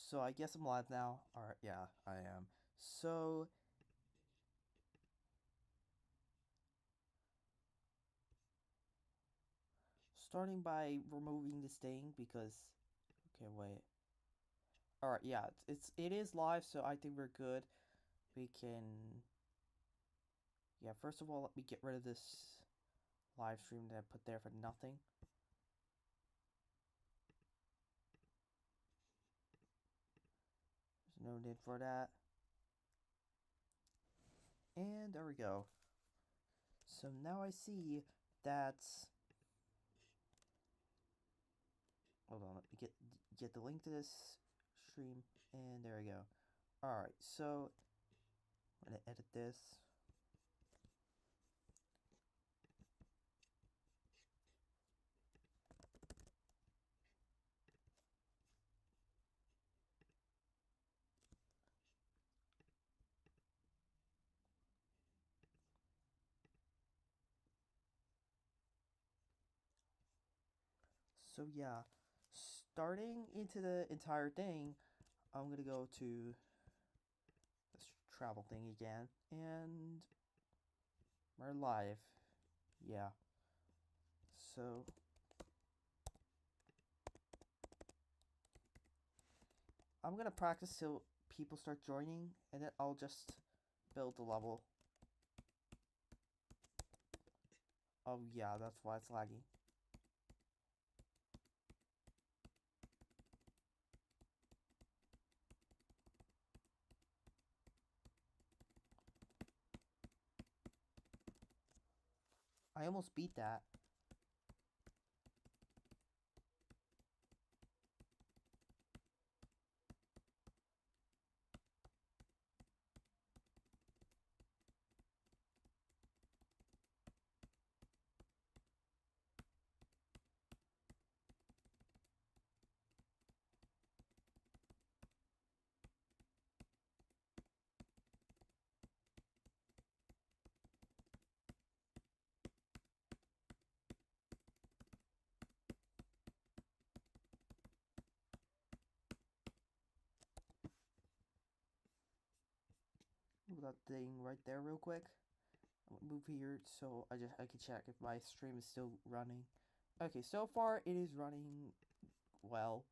So I guess I'm live now. Alright, yeah, I am. So starting by removing this thing because okay, wait. Alright, yeah, it is live, so I think we're good. We can yeah, first of all let me get rid of this live stream that I put there for nothing. There's no need for that. And there we go. So now I see that hold on, let me get the link to this stream, and there we go. Alright, so I'm gonna edit this. So yeah, starting into the entire thing, I'm gonna go to this travel thing again, and we're live. Yeah. So I'm gonna practice till people start joining, and then I'll just build the level. Oh yeah, that's why it's lagging. I almost beat that. Move that thing right there real quick. Move here so I can check if my stream is still running. Okay, so far it is running well.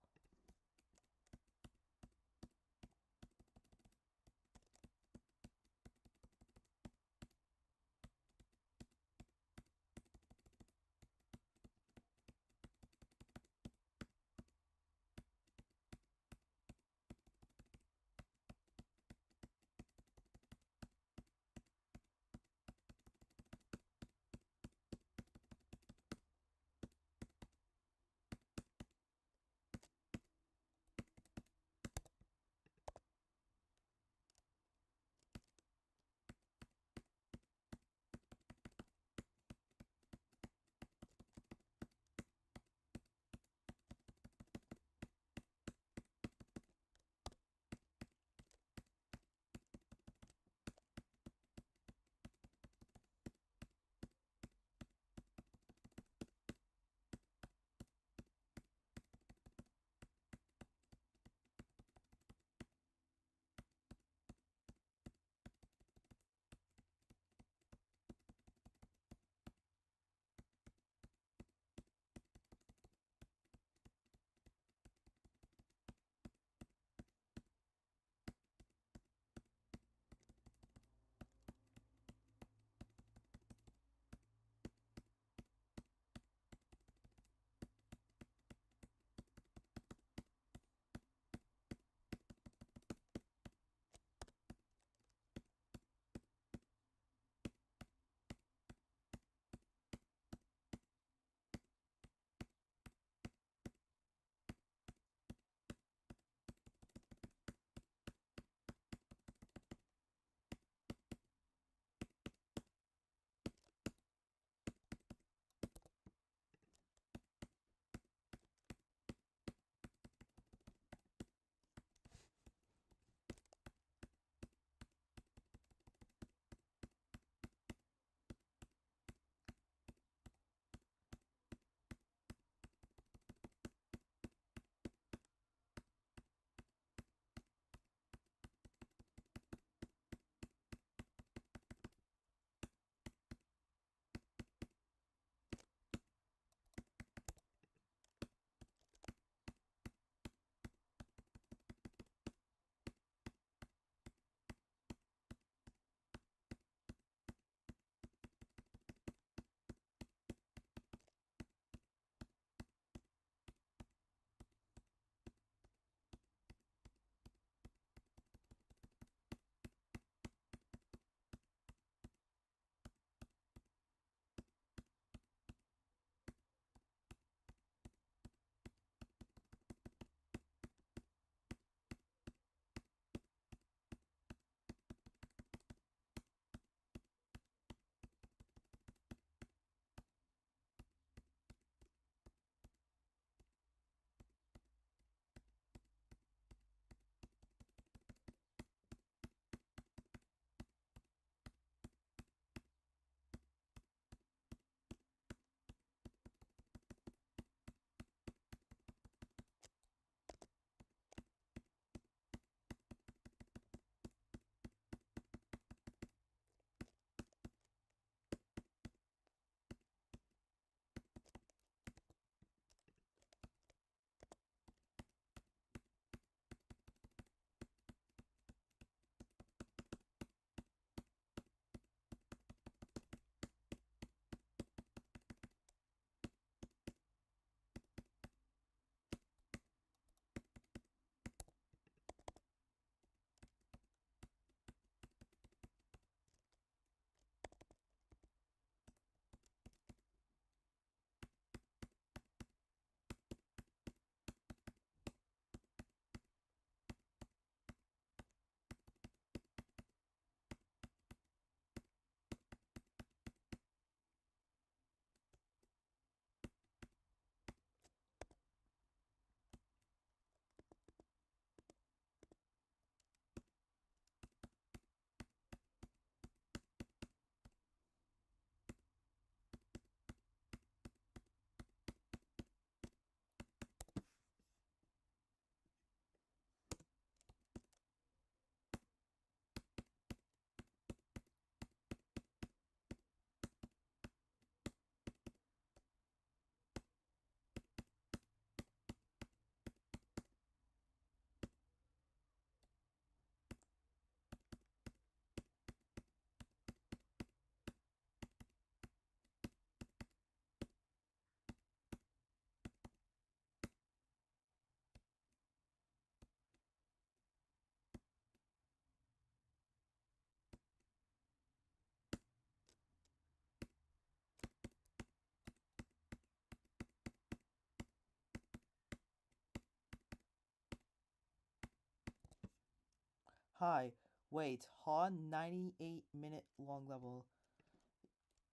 Hi. Wait, Han 98-minute long level.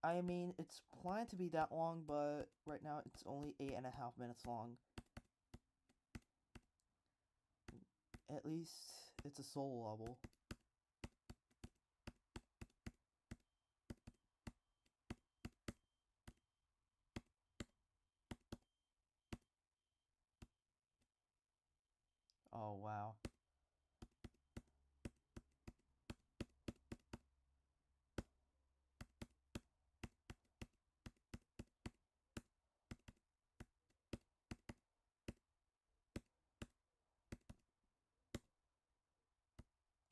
I mean, it's planned to be that long, but right now it's only 8.5 minutes long. At least it's a solo level. Oh, wow.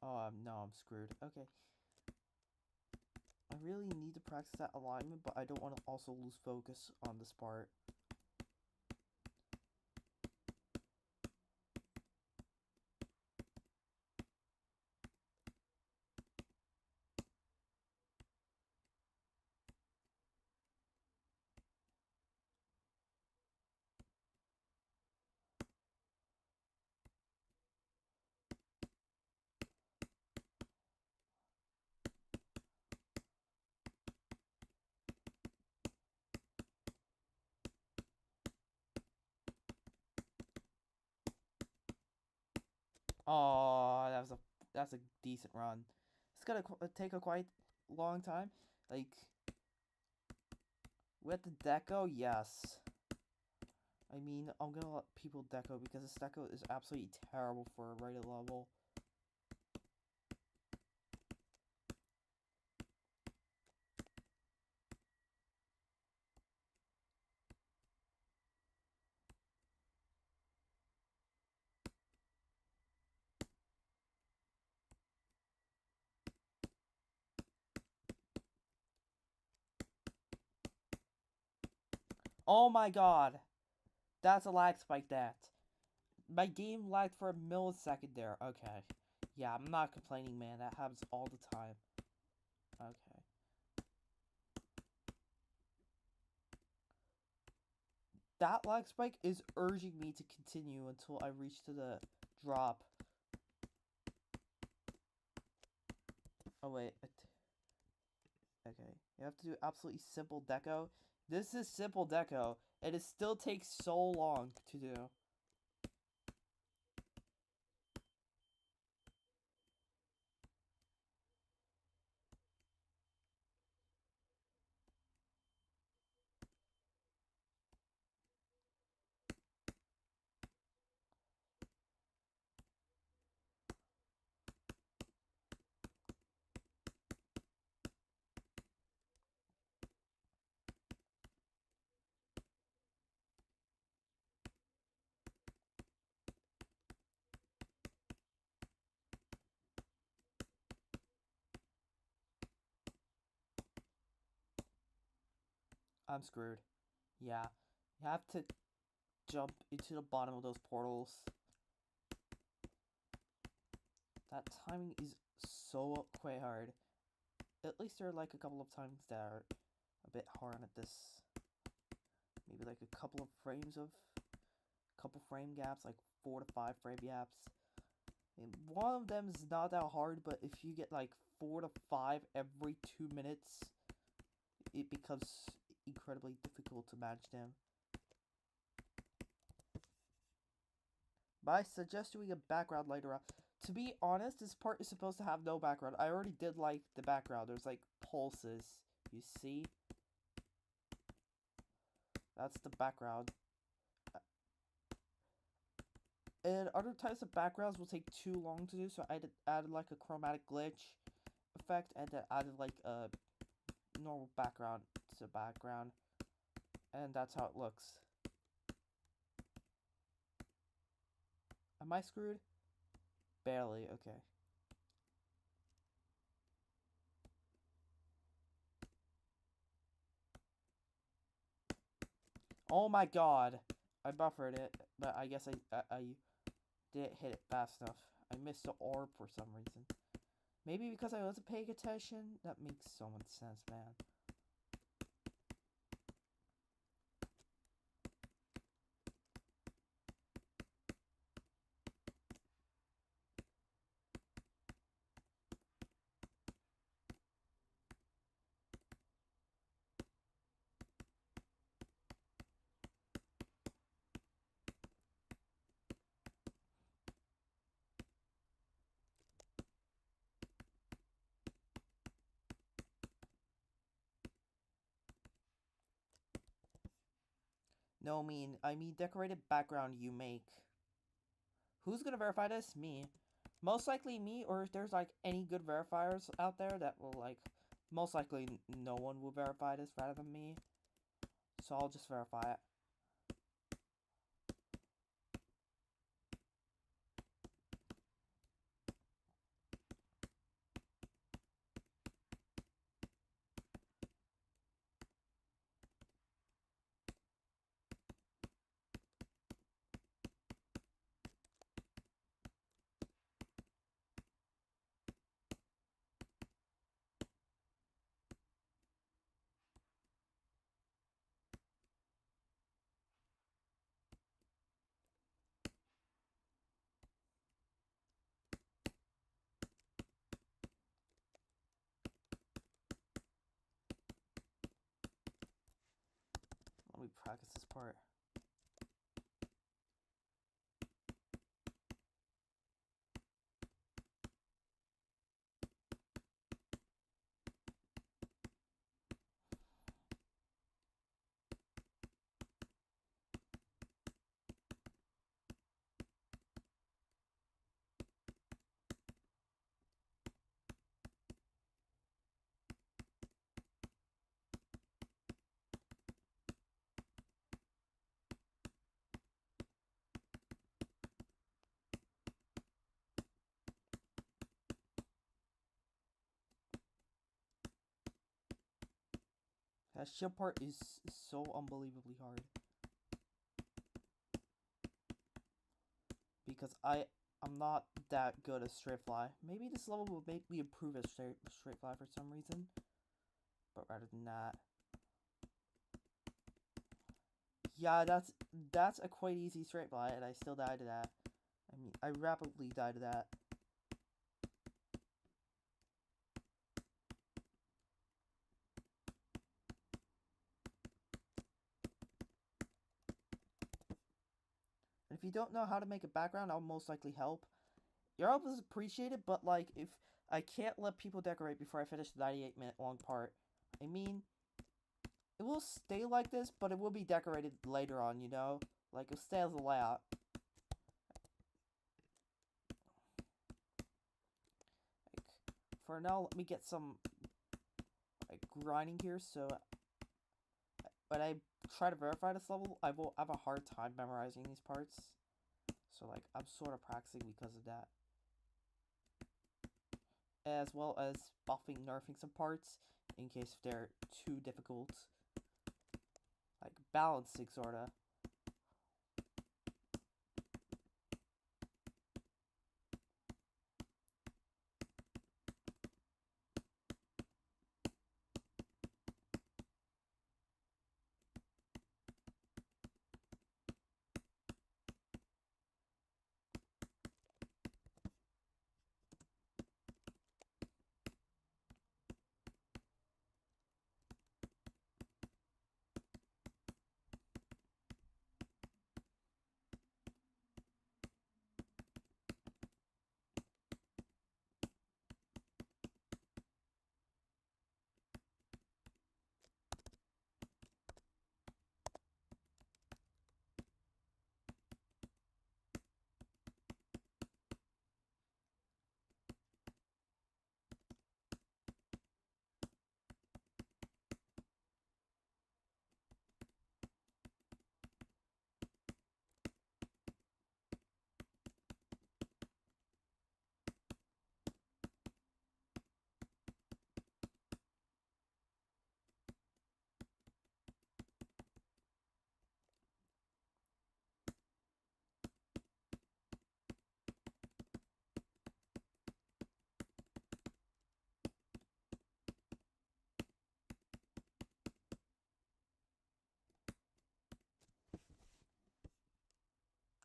Oh, no, I'm screwed. Okay. I really need to practice that alignment, but I don't want to also lose focus on this part. Oh, that's a decent run. It's gonna take a quite long time. Like, with the deco, yes. I mean, I'm gonna let people deco because this deco is absolutely terrible for a rated level. Oh my god! That's a lag spike that. My game lagged for a millisecond there. Okay. Yeah, I'm not complaining, man. That happens all the time. Okay. That lag spike is urging me to continue until I reach to the drop. Oh, wait. Okay. You have to do absolutely simple deco. This is simple deco, and it still takes so long to do. I'm screwed. Yeah. You have to jump into the bottom of those portals. That timing is so quite hard. At least there are like a couple of times that are a bit hard at this. Maybe like a couple frame gaps, like 4 to 5 frame gaps. And one of them is not that hard, but if you get like 4 to 5 every 2 minutes, it becomes incredibly difficult to manage them. But I suggest doing a background later on. To be honest, this part is supposed to have no background. I already did like the background. There's like pulses. You see? That's the background. And other types of backgrounds will take too long to do, so I added like a chromatic glitch effect, and then added like a normal background to background. And that's how it looks. Am I screwed? Barely, okay. Oh my god! I buffered it, but I guess I didn't hit it fast enough. I missed the orb for some reason. Maybe because I wasn't paying attention? That makes so much sense, man. No, I mean decorated background you make. Who's gonna verify this? Me. Most likely me, or if there's like any good verifiers out there that will like, most likely no one will verify this rather than me. So I'll just verify it. Let me practice this part. That shield part is so unbelievably hard. Because I'm not that good at straight fly. Maybe this level will make me improve at straight fly for some reason. But rather than that. Yeah, that's a quite easy straight fly, and I still died to that. I mean, I rapidly died to that. And if you don't know how to make a background, I'll most likely help. Your help is appreciated, but like, if I can't let people decorate before I finish the 98-minute long part. I mean, it will stay like this, but it will be decorated later on, you know? Like, it'll stay as a layout. Like, for now, let me get some like grinding here, so when I try to verify this level, I will have a hard time memorizing these parts. So like, I'm sort of practicing because of that. As well as buffing, nerfing some parts in case they're too difficult. Like balancing, sorta.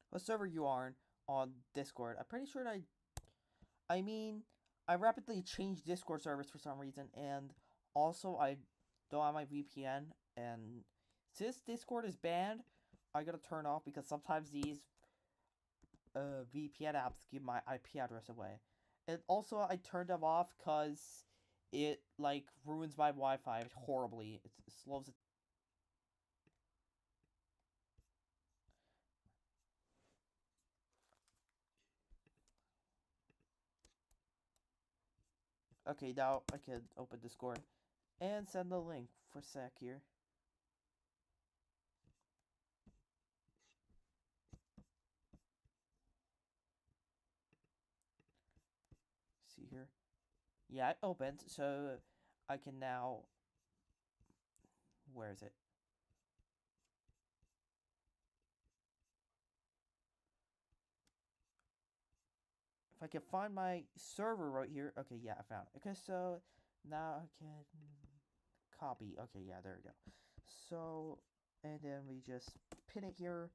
What server you are on Discord? I'm pretty sure I mean, I rapidly changed Discord servers for some reason, and also I don't have my VPN, and since Discord is banned, I gotta turn off because sometimes these VPN apps give my IP address away. And also I turned them off because it like ruins my Wi-Fi horribly. It slows it. Okay, now I can open Discord and send the link for sec here. See here. Yeah, it opened, so I can now... Where is it? If I can find my server right here. Okay, yeah, I found it. Okay, so now I can copy. Okay, yeah, there we go. So, and then we just pin it here.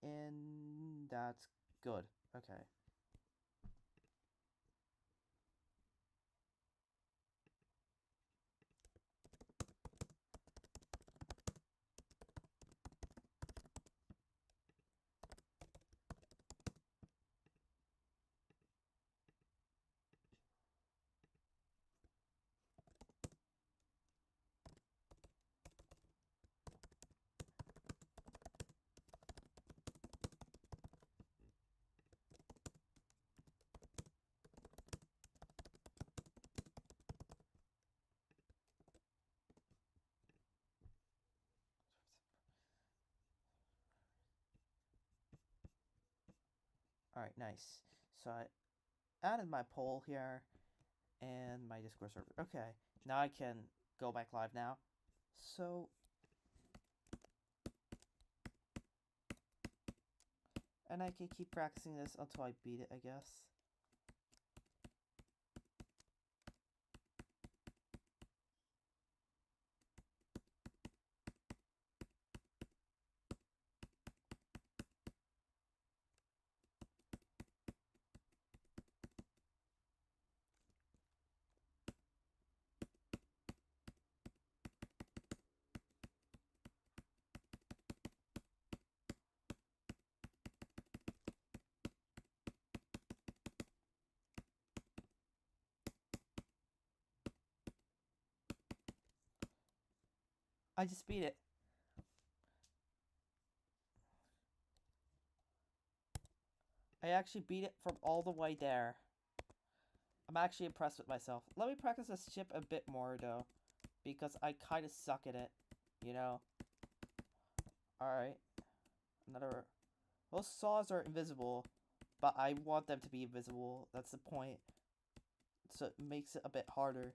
And that's good. Okay. Alright, nice. So I added my poll here and my Discord server. Okay, now I can go back live now. So, and I can keep practicing this until I beat it, I guess. I just beat it. I actually beat it from all the way there. I'm actually impressed with myself. Let me practice this ship a bit more, though. Because I kind of suck at it. You know? Alright. Another... Those saws are invisible. But I want them to be invisible. That's the point. So it makes it a bit harder.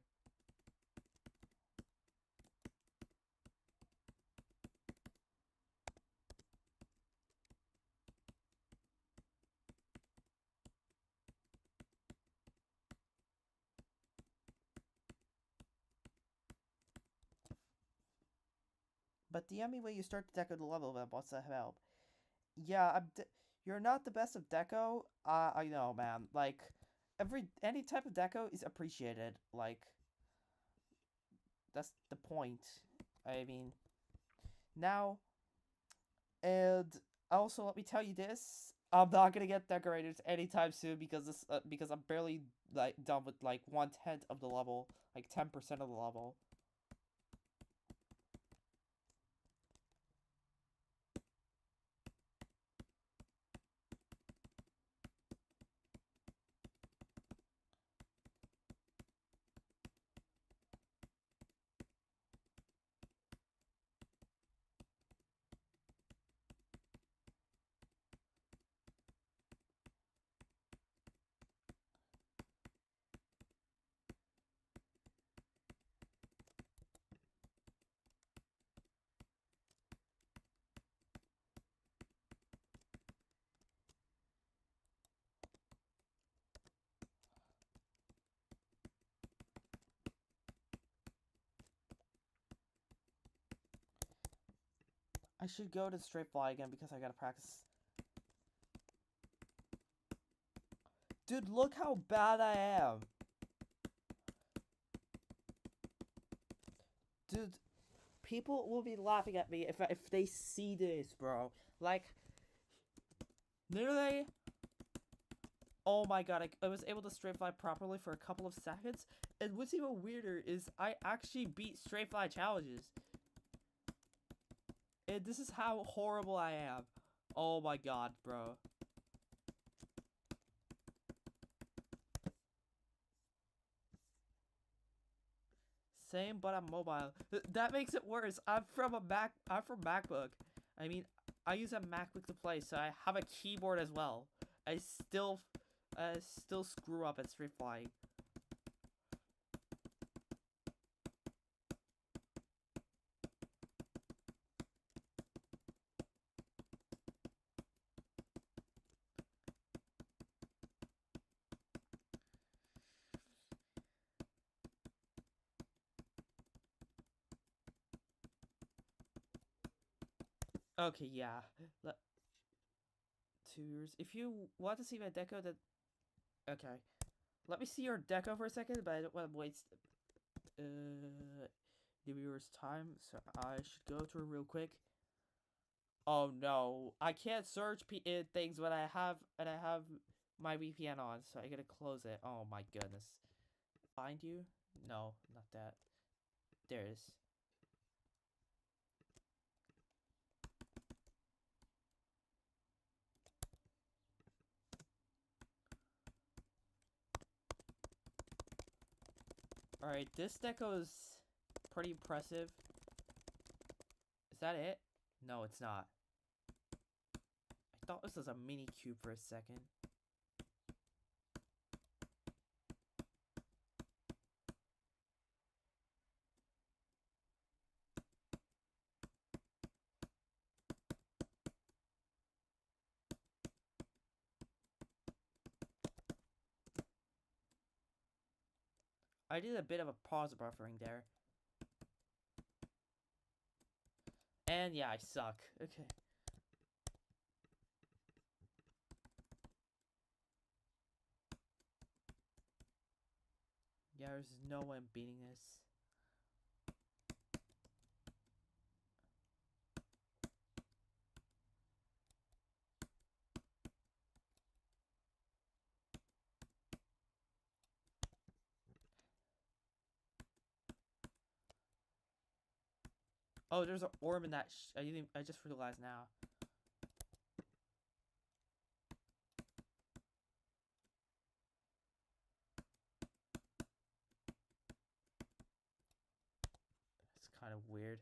But the only way you start to deco the level, man, what's that help? Yeah, you're not the best of deco. I know, man. Like, any type of deco is appreciated. Like, that's the point. I mean, now, and also let me tell you this: I'm not gonna get decorators anytime soon because I'm barely like done with like 1/10 of the level, like 10% of the level. I should go to straight fly again because I gotta practice. Dude, look how bad I am. Dude, people will be laughing at me if they see this, bro. Like, literally, oh my god, I was able to straight fly properly for a couple of seconds. And what's even weirder is I actually beat straight fly challenges. And this is how horrible I am. Oh my god, bro. Same, but I'm mobile. That makes it worse. I'm from MacBook. I mean, I use a MacBook to play, so I have a keyboard as well. I still screw up at Street Flying. Okay, yeah. 2 years. If you want to see my deco, that okay. Let me see your deco for a second, but I don't want to waste the viewer's time, so I should go through real quick. Oh no, I can't search things when I have my VPN on, so I gotta close it. Oh my goodness. Find you? No, not that. There it is. Alright, this deco is pretty impressive. Is that it? No, it's not. I thought this was a mini cube for a second. I did a bit of a pause buffering there. And yeah, I suck. Okay. Yeah, there's no way I'm beating this. Oh, there's an orb in that. I just realized now. It's kind of weird.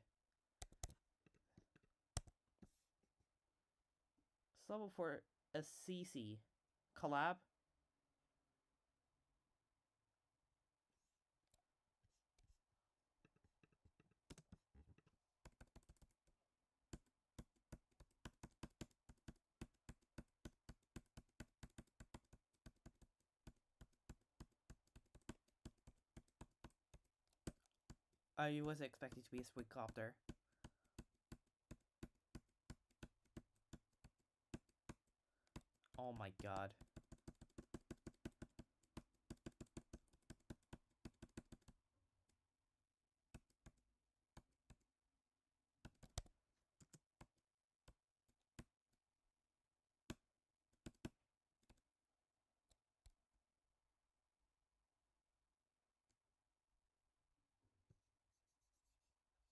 It's level for a CC collab. I wasn't expecting to be a squidcopter. Oh my god.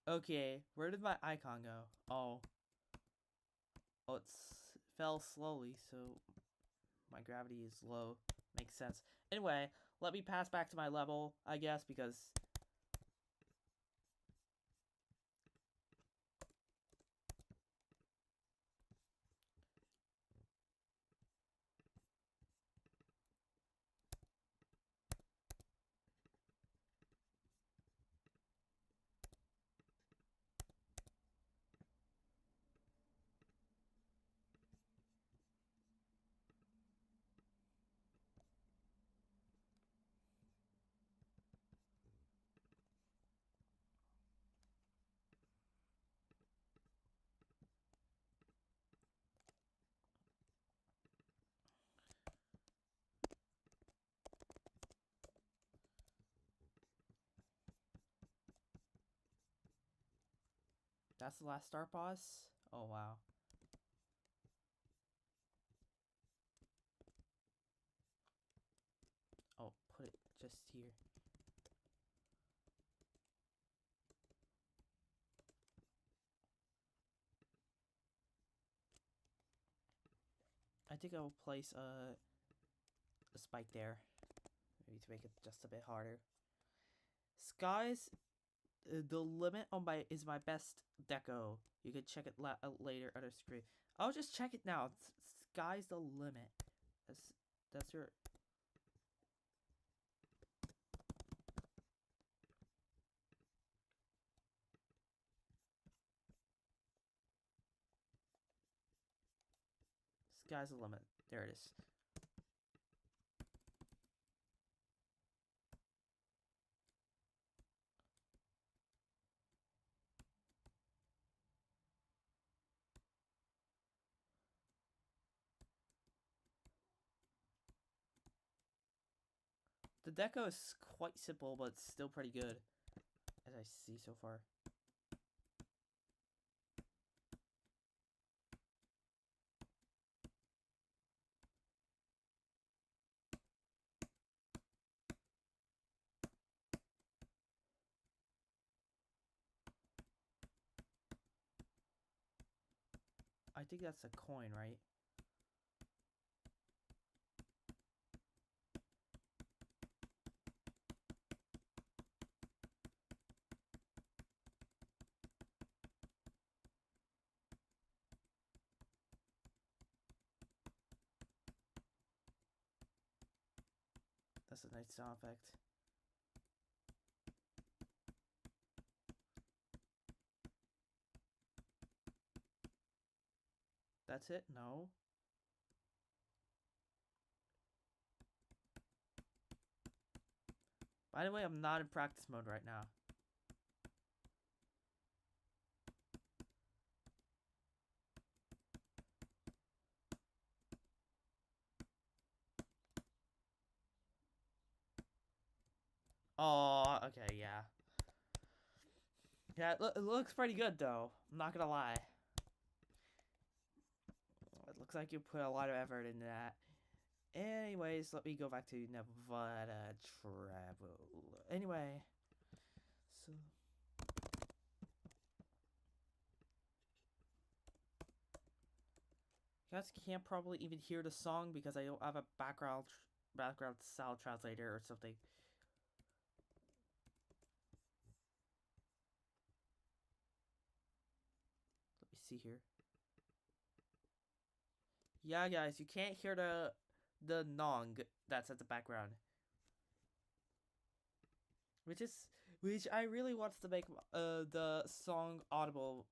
Okay, where did my icon go? Oh. Oh, it fell slowly, so my gravity is low. Makes sense. Anyway, let me pass back to my level, I guess, because... That's the last start boss? Oh, wow. Oh, put it just here. I think I will place a spike there. Maybe to make it just a bit harder. Skies the limit on my best deco. You can check it later on the screen. I'll just check it now. Sky's the limit. That's your. Sky's the limit. There it is. The deco is quite simple, but still pretty good, as I see so far. I think that's a coin, right? That's a nice sound effect. That's it? No. By the way, I'm not in practice mode right now. Oh, okay, yeah. Yeah, it looks pretty good, though. I'm not gonna lie. It looks like you put a lot of effort into that. Anyways, let me go back to Nevada travel. Anyway, so you guys can't probably even hear the song because I don't have a background sound translator or something. Let me see here. Yeah, guys, you can't hear the Nong that's at the background. Which I really wants to make the song audible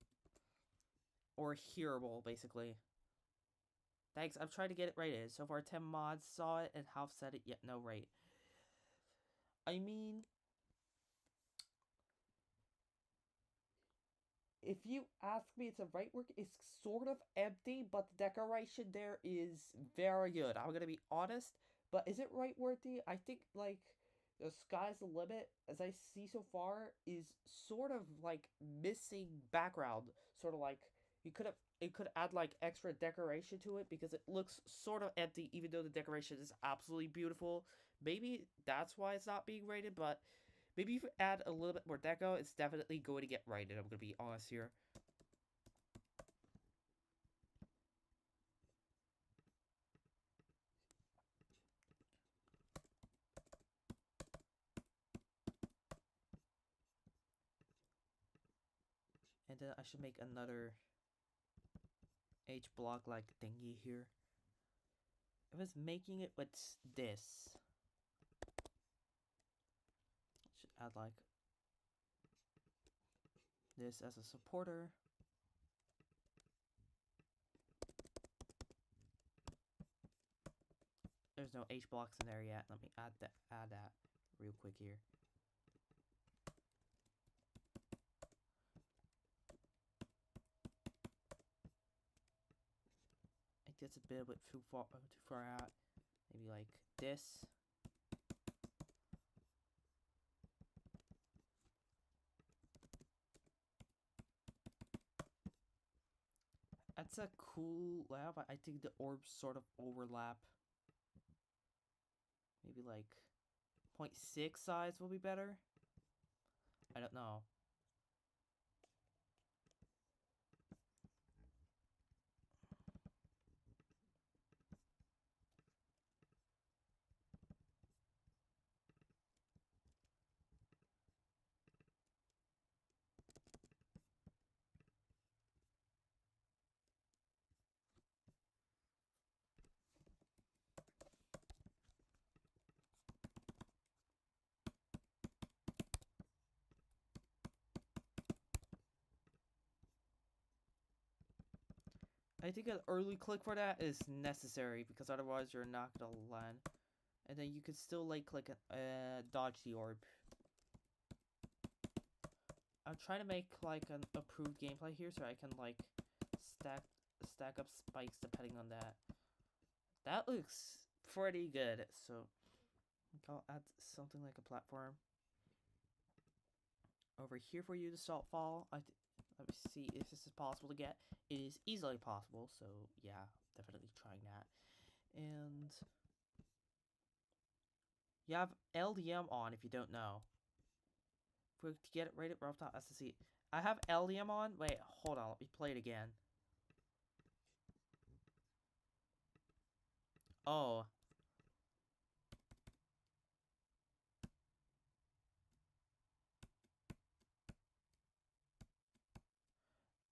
or hearable, basically. Thanks, I've tried to get it rated. So far 10 mods saw it and half said it yet no rate. I mean, if you ask me, it's a right work. It's sort of empty, but the decoration there is very good. I'm gonna be honest. But is it right worthy? I think like the sky's the limit, as I see so far, is sort of like missing background. Sort of like it could add like extra decoration to it because it looks sort of empty, even though the decoration is absolutely beautiful. Maybe that's why it's not being rated, but maybe if you add a little bit more deco, it's definitely going to get rated. I'm going to be honest here. And then I should make another H block like thingy here. I was making it with this. Should add like this as a supporter. There's no H blocks in there yet. Let me add that real quick here. I think that's a bit too far out. Maybe like this. That's a cool layout, but I think the orbs sort of overlap. Maybe like 0.6 size will be better. I don't know. I think an early click for that is necessary because otherwise you're not gonna land. And then you can still like click dodge the orb. I'm trying to make like an approved gameplay here so I can like stack up spikes depending on that. That looks pretty good. So I'll add something like a platform over here for you to salt fall. Let me see if this is possible to get. It is easily possible, so yeah, definitely trying that. And you have LDM on if you don't know. To get it right at rooftop SSC. I have LDM on. Wait, hold on. Let me play it again. Oh.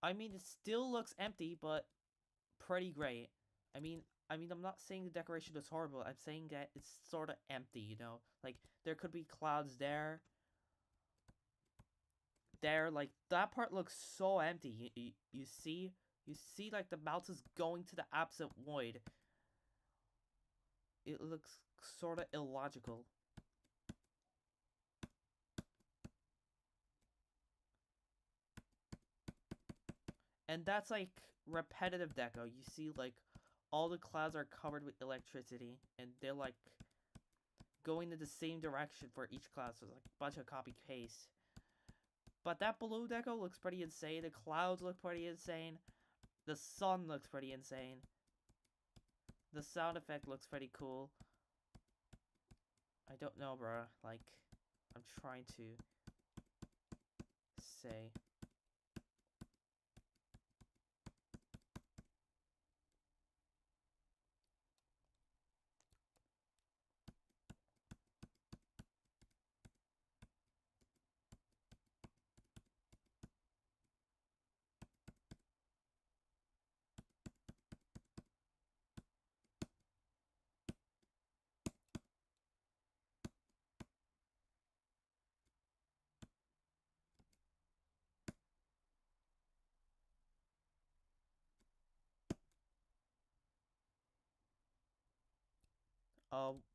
I mean, it still looks empty, but pretty great. I mean, I'm not saying the decoration is horrible. I'm saying that it's sort of empty, you know? Like, there could be clouds there. Like, that part looks so empty. You see? You see, like, the mountains going to the absolute void. It looks sort of illogical. And that's, like, repetitive deco. You see, like, all the clouds are covered with electricity. And they're, like, going in the same direction for each cloud. So, it's like a bunch of copy-paste. But that blue deco looks pretty insane. The clouds look pretty insane. The sun looks pretty insane. The sound effect looks pretty cool. I don't know, bro. Like, I'm trying to say.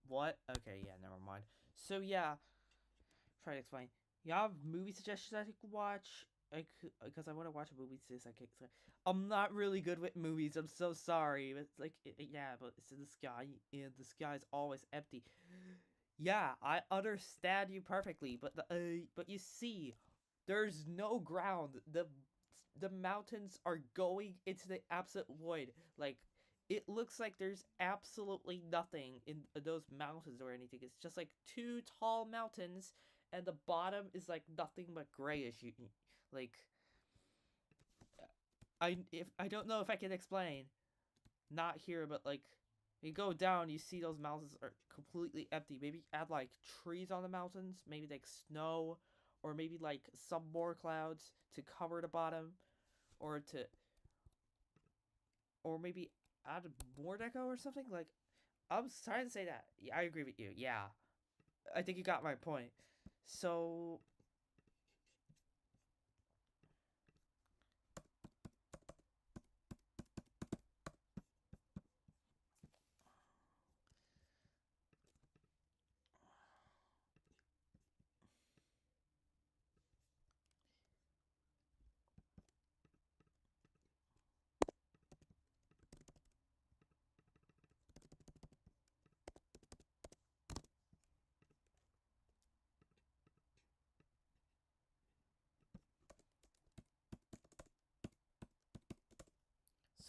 What? Okay, yeah, never mind. So, yeah, try to explain. You have movie suggestions I could watch? Because I want to watch a movie this. I'm not really good with movies. I'm so sorry. But like, yeah, but it's in the sky, and the sky is always empty. Yeah, I understand you perfectly, but you see, there's no ground. The mountains are going into the absolute void. Like, it looks like there's absolutely nothing in those mountains or anything. It's just like two tall mountains, and the bottom is like nothing but grayish. Like, I don't know if I can explain. Not here, but like, you go down, you see those mountains are completely empty. Maybe add like trees on the mountains, maybe like snow, or maybe like some more clouds to cover the bottom, or to, or maybe add more deco or something. Like, I'm trying to say that. Yeah, I agree with you. Yeah, I think you got my point. So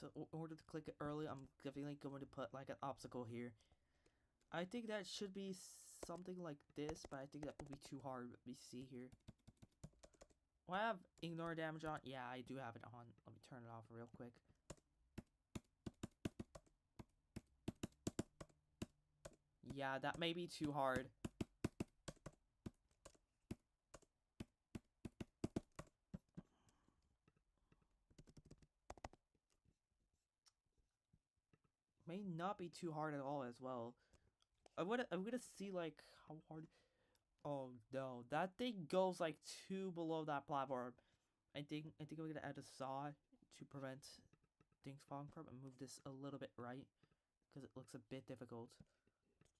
So in order to click it early, I'm definitely going to put like an obstacle here. I think that should be something like this, but I think that would be too hard. Let me see here. Do I have ignore damage on? Yeah, I do have it on. Let me turn it off real quick. Yeah, that may be too hard. May not be too hard at all as well. I'm gonna see like how hard. Oh no, that thing goes like 2 below that platform. I think I'm gonna add a saw to prevent things falling apart and move this a little bit right, because it looks a bit difficult.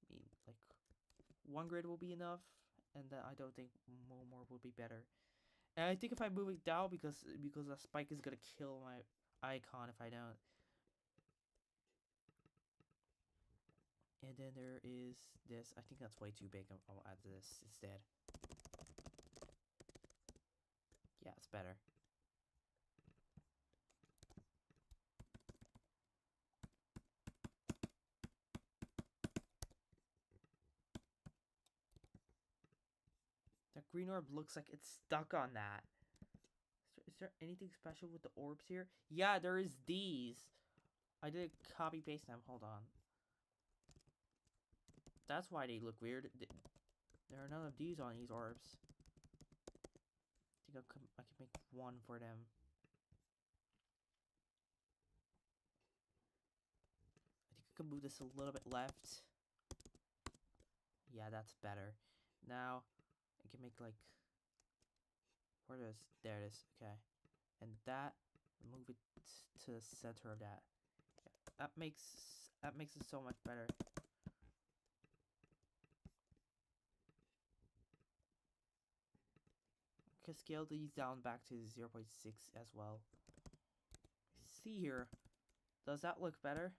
I mean, like, one grid will be enough, and then I don't think more will be better. And I think if I move it down, because the spike is gonna kill my icon if I don't. And then there is this. I think that's way too big. I'll add this instead. Yeah, it's better. That green orb looks like it's stuck on that. Is there anything special with the orbs here? Yeah, there is these. I did copy paste them. Hold on. That's why they look weird. There are none of these on these orbs. I think I can make one for them. I think I can move this a little bit left. Yeah, that's better. Now, I can make like... Where it is? There it is. Okay. And that, move it to the center of that. Yeah, that makes it so much better. I can scale these down back to 0.6 as well. See here. Does that look better?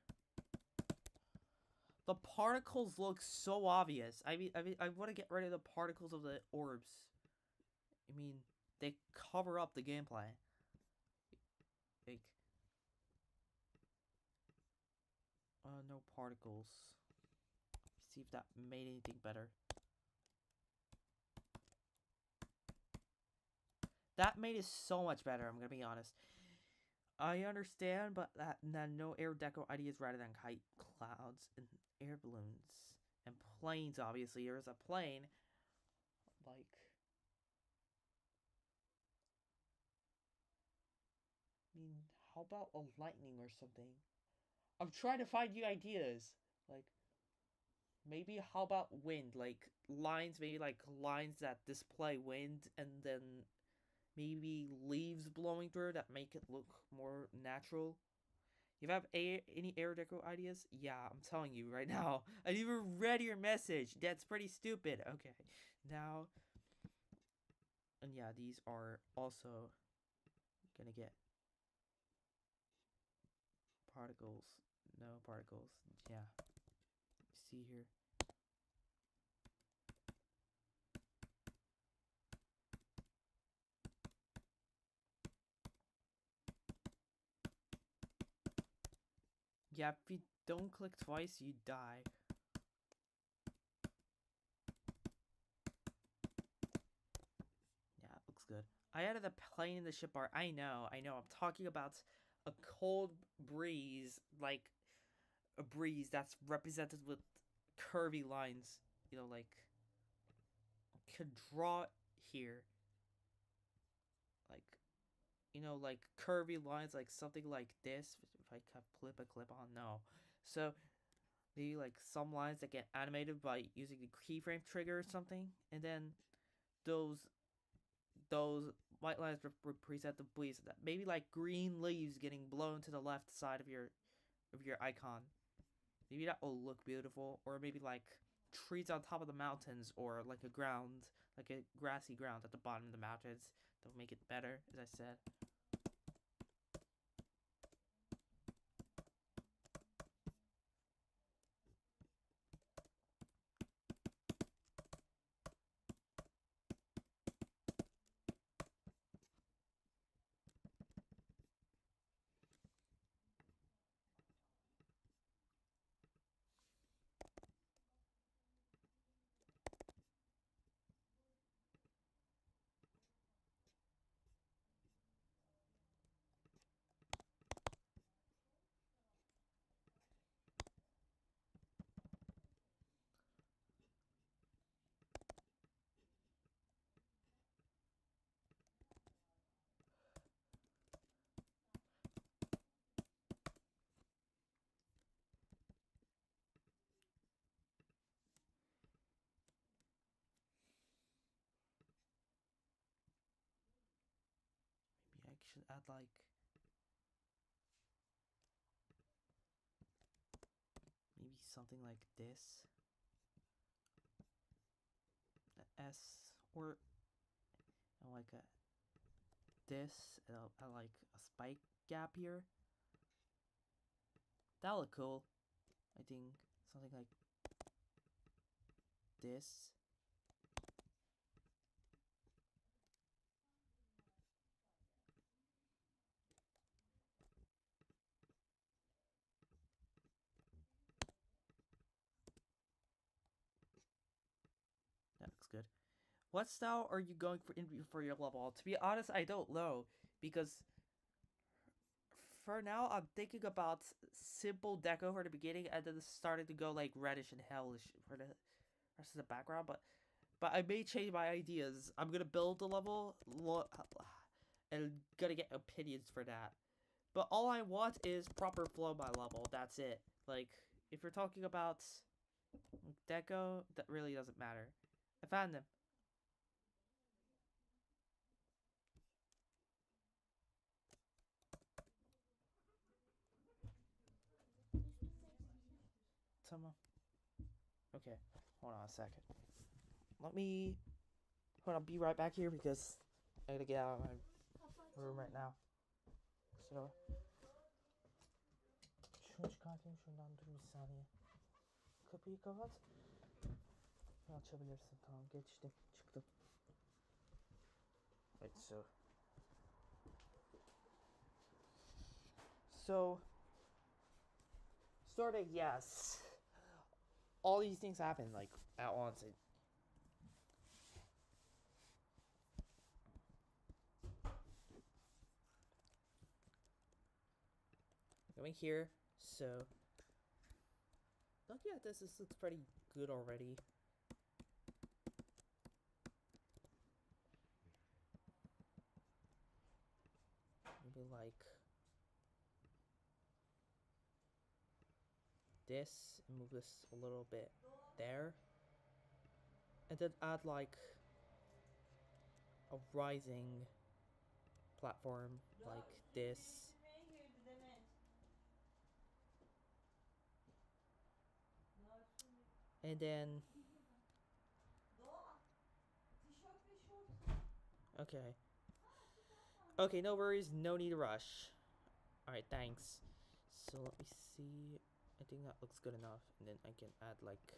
The particles look so obvious. I mean, I want to get rid of the particles of the orbs. I mean, they cover up the gameplay. Like, no particles. See if that made anything better. That made it so much better, I'm gonna be honest. I understand, but that no air deco ideas rather than kite, clouds, and air balloons. And planes, obviously. There's a plane. Like... I mean, how about a lightning or something? I'm trying to find new ideas. Like, maybe how about wind? Like, lines, maybe like lines that display wind, and then maybe leaves blowing through that make it look more natural. If you have any air deco ideas, yeah, I'm telling you right now. I didn't even read your message. That's pretty stupid. Okay, now, and yeah, these are also gonna get particles. No particles. Yeah. See here. Yeah, if you don't click twice, you die. Yeah, it looks good. I added a plane in the ship bar. I know. I'm talking about a cold breeze, like a breeze that's represented with curvy lines. You know, like, could draw here. Like, like curvy lines, like something like this. If I could flip a clip on, no. So, maybe like some lines that get animated by using the keyframe trigger or something, and then those white lines represent the breeze. That maybe like green leaves getting blown to the left side of your icon. Maybe that will look beautiful, or maybe like trees on top of the mountains, or like a ground, like a grassy ground at the bottom of the mountains. That'll make it better, as I said. Maybe I should add like something like this. An S or like a this, and like a spike gap here. That'll look cool. I think something like this. That looks good. What style are you going for your level? To be honest, I don't know, because for now I'm thinking about simple deco for the beginning, and then starting to go like reddish and hellish for the rest of the background. But I may change my ideas. I'm gonna build the level, and gonna get opinions for that. But all I want is proper flow my level. That's it. Like, if you're talking about deco, that really doesn't matter. I found them. Someone. Okay, hold on a second. Let me. Hold on, be right back here because I gotta get out of my room right now. So. Kapıyı kapat. Açabilirsin. Tamam, geçtim. Çıktım. Right, so sort of, yes. All these things happen like at once. Going here, so looking at this looks pretty good already. Maybe like this, and move this a little bit there, and then add like a rising platform like this. And then okay, no worries, no need to rush. Alright, thanks. So let me see. I think that looks good enough, and then I can add like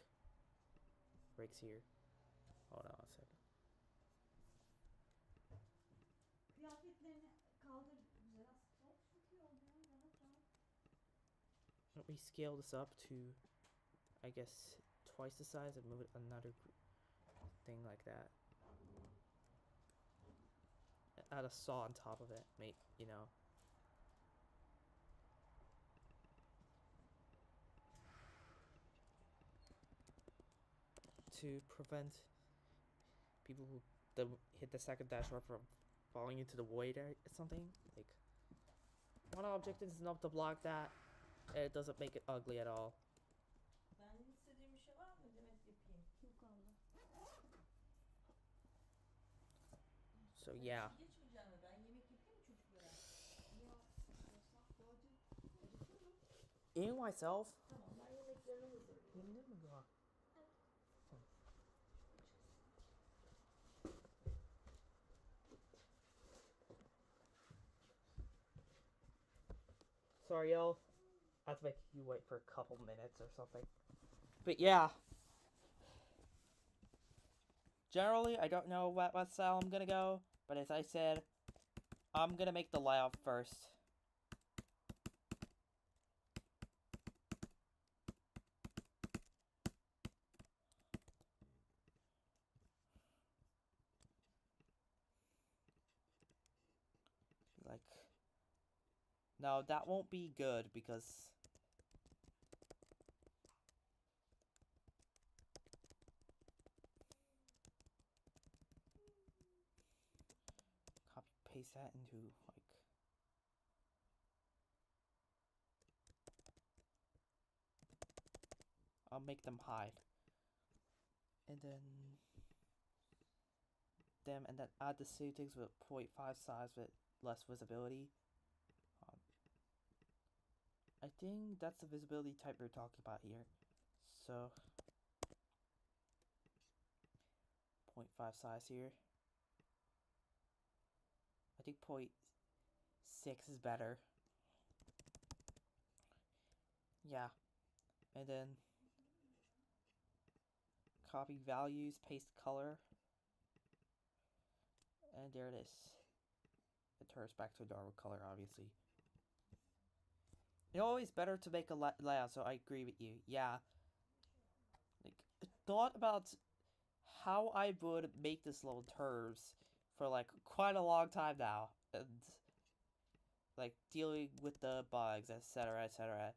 breaks here. Hold on a second. Let me scale this up to, I guess, twice the size and move it another thing like that. Add a saw on top of it, mate, you know. To prevent people who hit the second dash from falling into the void or something. Like, one object is enough to block that, and it doesn't make it ugly at all. So yeah. Eating myself? Sorry, y'all. I have to make you wait for a couple minutes or something. But yeah. Generally, I don't know what style I'm gonna go, but as I said, I'm gonna make the layout first. Like, no, that won't be good because copy paste that into like I'll make them hide. And then add the settings with 0.5 size with less visibility. I think that's the visibility type we're talking about here. So 0.5 size here. I think 0.6 is better. Yeah. And then copy values, paste color. And there it is. It turns back to a dark color, obviously. It's always better to make a layout, so I agree with you. Yeah. Like, I thought about how I would make this little terms for like quite a long time now. And like dealing with the bugs, etc., etc.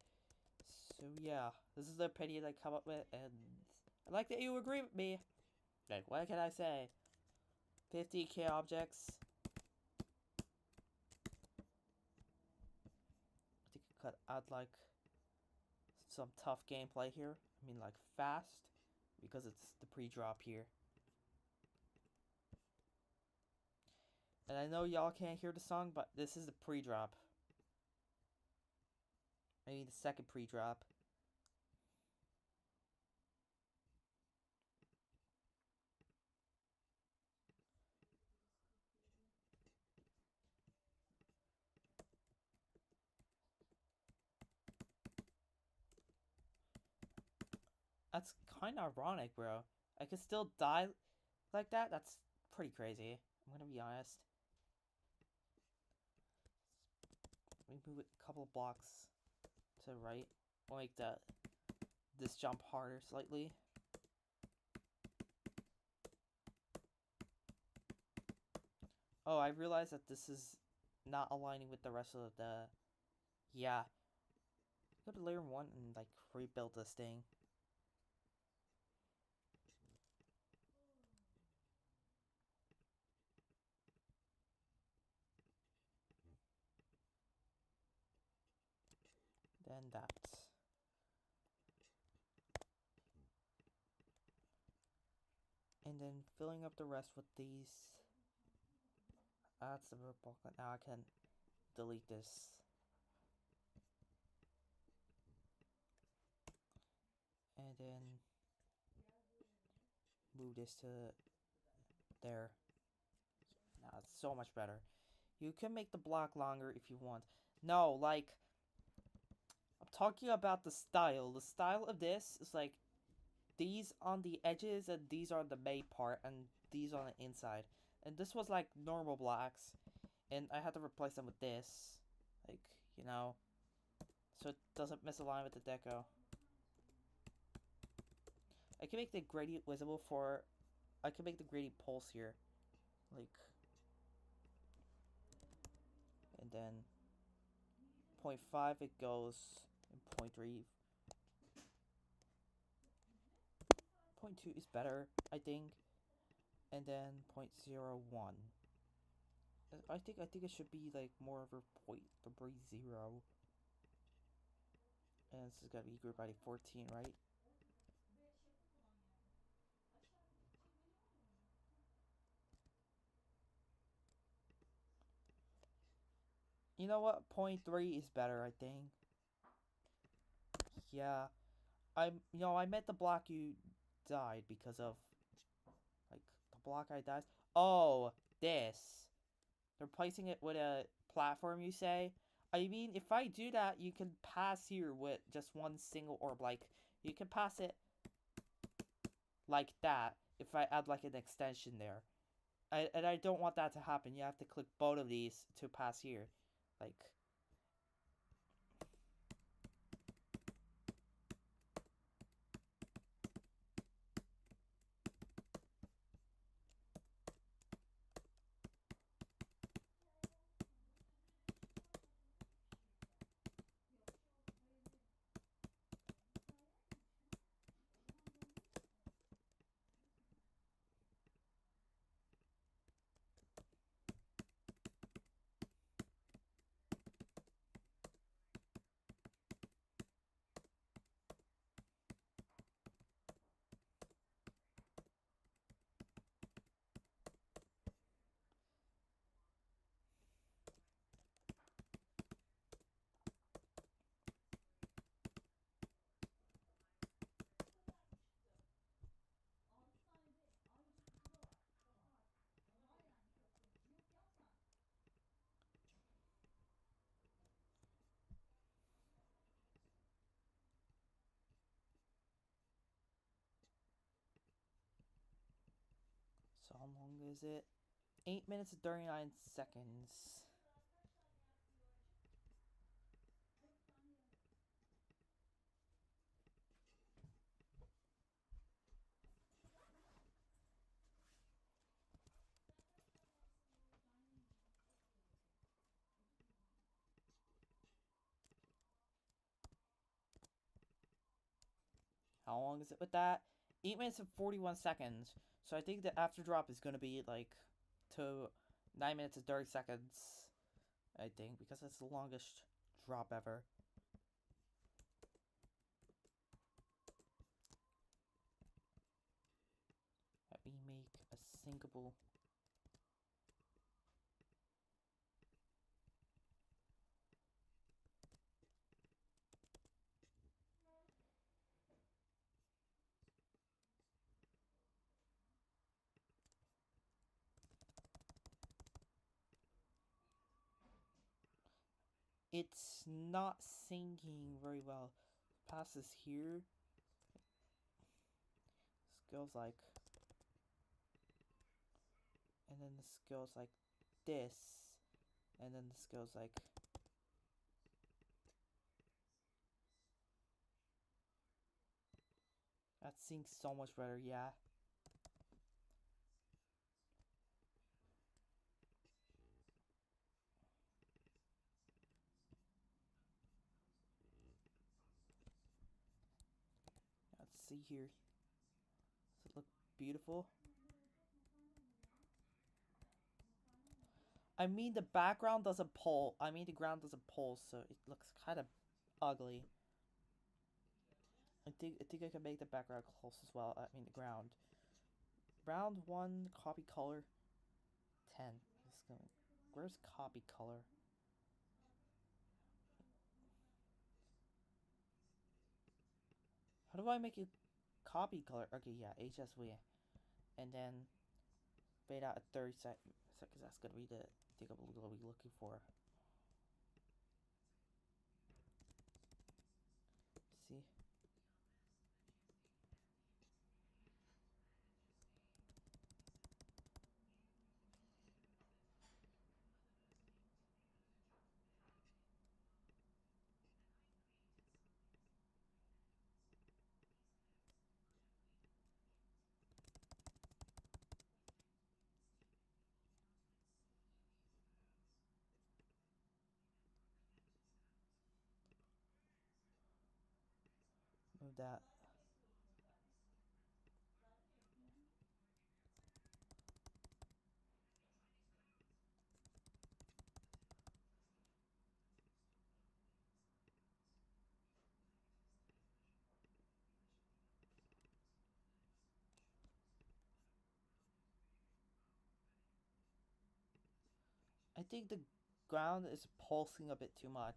So yeah, this is the opinion I come up with, and I like that you agree with me. Like, what can I say? 50k objects. I think I could add like some tough gameplay here. I mean, like fast, because it's the pre-drop here. And I know y'all can't hear the song, but this is the pre-drop. Maybe the second pre-drop. That's kind of ironic, bro. I could still die like that? That's pretty crazy. I'm gonna be honest. Let me move it a couple of blocks to the right. I'll make this jump harder slightly. Oh, I realized that this is not aligning with the rest of the... Yeah. Go to layer 1 and like rebuild this thing. Then that. And then filling up the rest with these. That's the purple. Now I can delete this. And then move this to there. Now it's so much better. You can make the block longer if you want. No, like, I'm talking about the style. The style of this is like these on the edges and these are the main part and these on the inside. And this was like normal blocks. And I had to replace them with this. Like, you know. So it doesn't misalign with the deco. I can make the gradient visible for... I can make the gradient pulse here. Like... And then... 0.5 it goes... And 0.3... 0.2 is better, I think. And then 0.01. I think it should be like more of a 0.30. And this is gotta be group ID 14, right? You know what? 0.3 is better, I think. Yeah. I meant the block you died because of, like, the block I died. Oh, this. They're placing it with a platform, you say? I mean, if I do that, you can pass here with just one single orb. Like, you can pass it like that if I add, like, an extension there. And I don't want that to happen. You have to click both of these to pass here. Like... How long is it? 8 minutes and 39 seconds. How long is it with that? 8 minutes and 41 seconds. So I think the after drop is going to be like to 9 minutes and 30 seconds. I think, because it's the longest drop ever. Let me make a sinkable. It's not sinking very well. Passes here. This goes like, and then this goes like this, and then this goes like. That sinks so much better, yeah. Let's see here. Does it look beautiful? I mean, the background doesn't pull. I mean, the ground doesn't pull, so it looks kind of ugly. I think I can make the background close as well. I mean, the ground. Round 1, copy color. 10. Where's copy color? How do I make it copy color? Okay, yeah, HSV. And then fade out at 30 seconds, because that's gonna be the thing I'm gonna be looking for. See? Move that. I think the ground is pulsing a bit too much.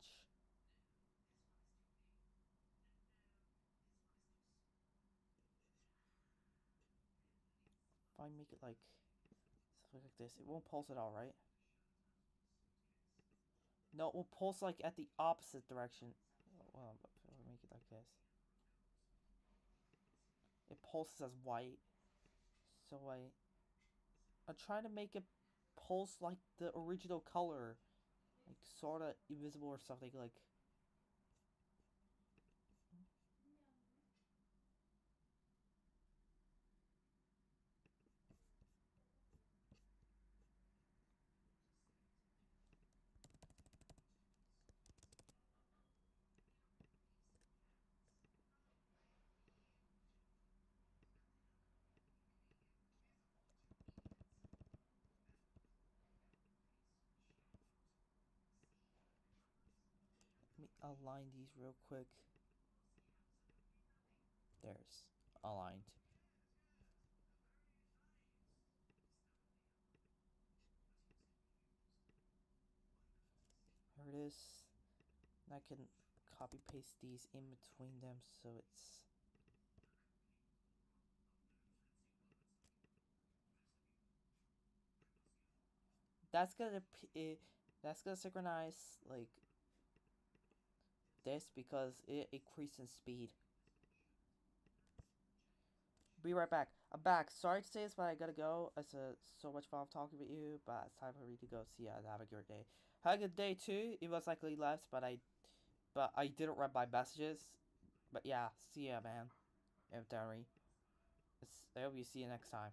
If I make it like something like this, it won't pulse at all, right? No, it will pulse like at the opposite direction. Well, if I make it like this, it pulses as white. So I'm trying to make it pulse like the original color, like sort of invisible or something like. Let me align these real quick. There's aligned. Here it is. And I can copy paste these in between them so it's. That's gonna synchronize like this because it increases speed. Be right back. I'm back. Sorry to say this, but I gotta go. It's so much fun talking with you, but it's time for me to go. See ya and have a great day. Have a good day too. It was likely left, but I didn't read my messages. But yeah, see ya, man. Inventory. I hope you see you next time.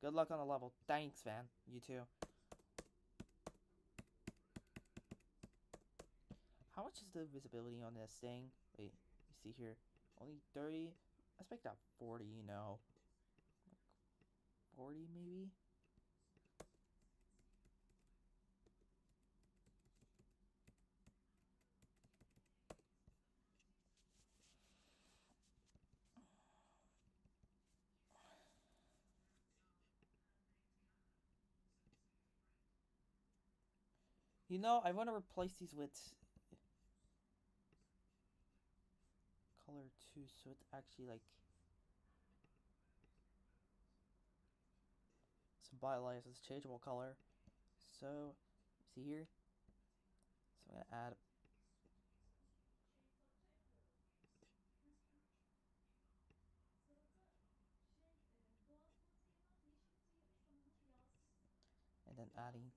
Good luck on the level. Thanks, man. You too. How much is the visibility on this thing? Wait, you see here. Only 30? I expect that 40, you know. 40 maybe? You know, I want to replace these with color 2, so it's actually like symbolize as changeable color. So, see here? So I'm gonna add and then adding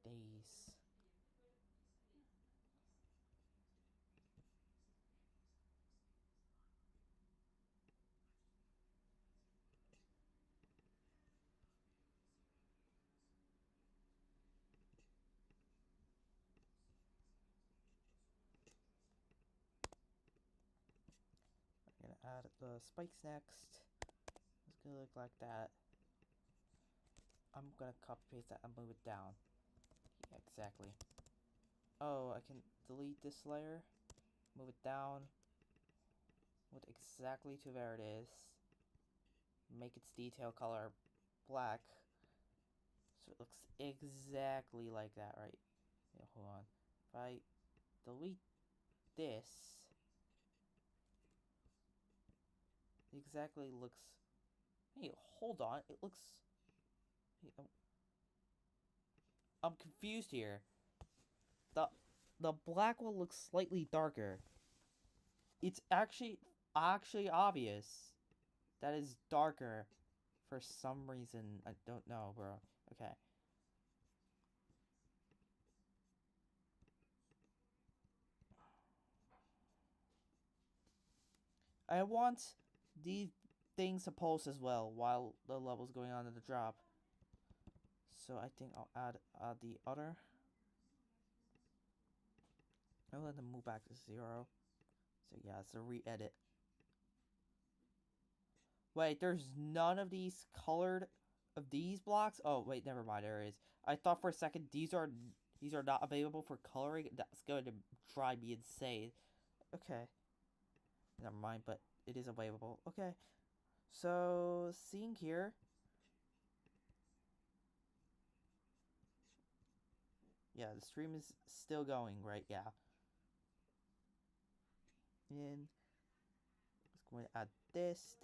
these. I'm gonna add the spikes next. It's gonna look like that. I'm gonna copy paste that and move it down. Yeah, exactly. Oh, I can delete this layer, move it down, with exactly to where it is. Make its detail color black, so it looks exactly like that, right? Yeah, hold on. If I delete this, it exactly looks. Hey, hold on. It looks. Hey, I'm confused here. The the black one looks slightly darker. It's actually obvious that is darker for some reason. I don't know, bro. Okay. I want these things to pulse as well while the level's going on in the drop. So I think I'll add the other. I'll let them move back to 0. So yeah, it's a re-edit. Wait, there's none of these colored of these blocks? Oh, wait, never mind, there is. I thought for a second these are not available for coloring. That's going to drive me insane. Okay. Never mind, but it is available. Okay. So, seeing here. Yeah, the stream is still going, right? Yeah. And it's going to add this,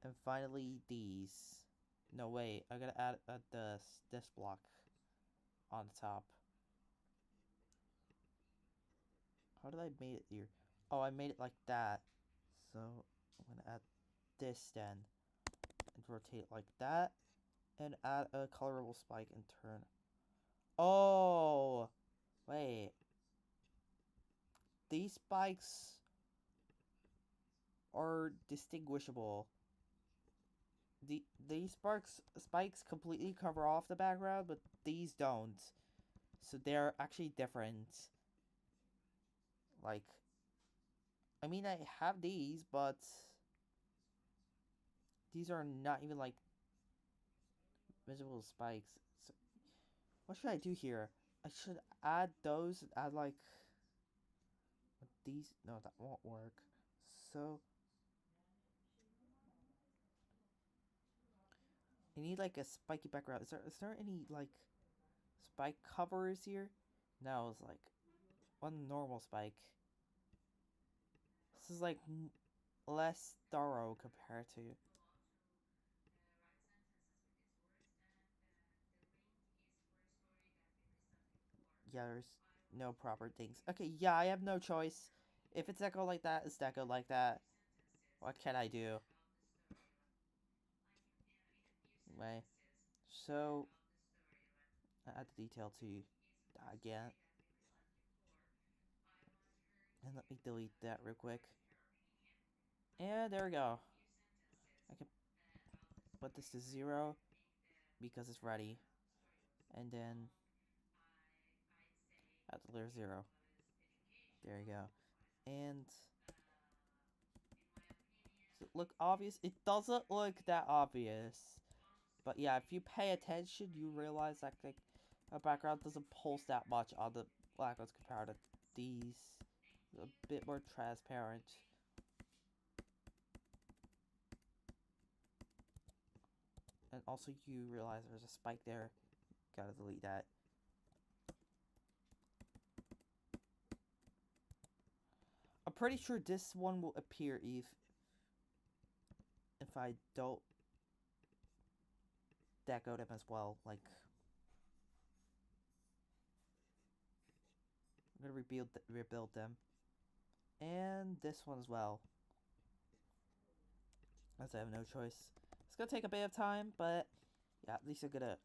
and finally these. No, wait. I gotta add this block on the top. How did I make it here? Oh, I made it like that. So I'm gonna add this then, and rotate it like that, and add a colorable spike and turn. Oh, wait. These spikes are distinguishable. These spikes completely cover off the background, but these don't. So they're actually different. Like, I mean, I have these, but these are not even like visible spikes. So what should I do here? I should add those and add like these. No, that won't work. So I need like a spiky background. Is there any like spike covers here? No, it's like one normal spike. This is like less thorough compared to. Yeah, there's no proper things. Okay, yeah, I have no choice. If it's deco like that, it's deco like that. What can I do? Anyway, so I add the detail to that again. And let me delete that real quick. And there we go. I can put this to 0 because it's ready. And then add the layer 0. There you go. And does it look obvious? It doesn't look that obvious. But yeah, if you pay attention, you realize that like a background doesn't pulse that much on the black ones compared to these. A bit more transparent. And also you realize there's a spike there. Gotta delete that. I'm pretty sure this one will appear if I don't deco them as well. Like, I'm gonna rebuild them. And this one as well. As I have no choice. It's gonna take a bit of time, but yeah, at least I'm gonna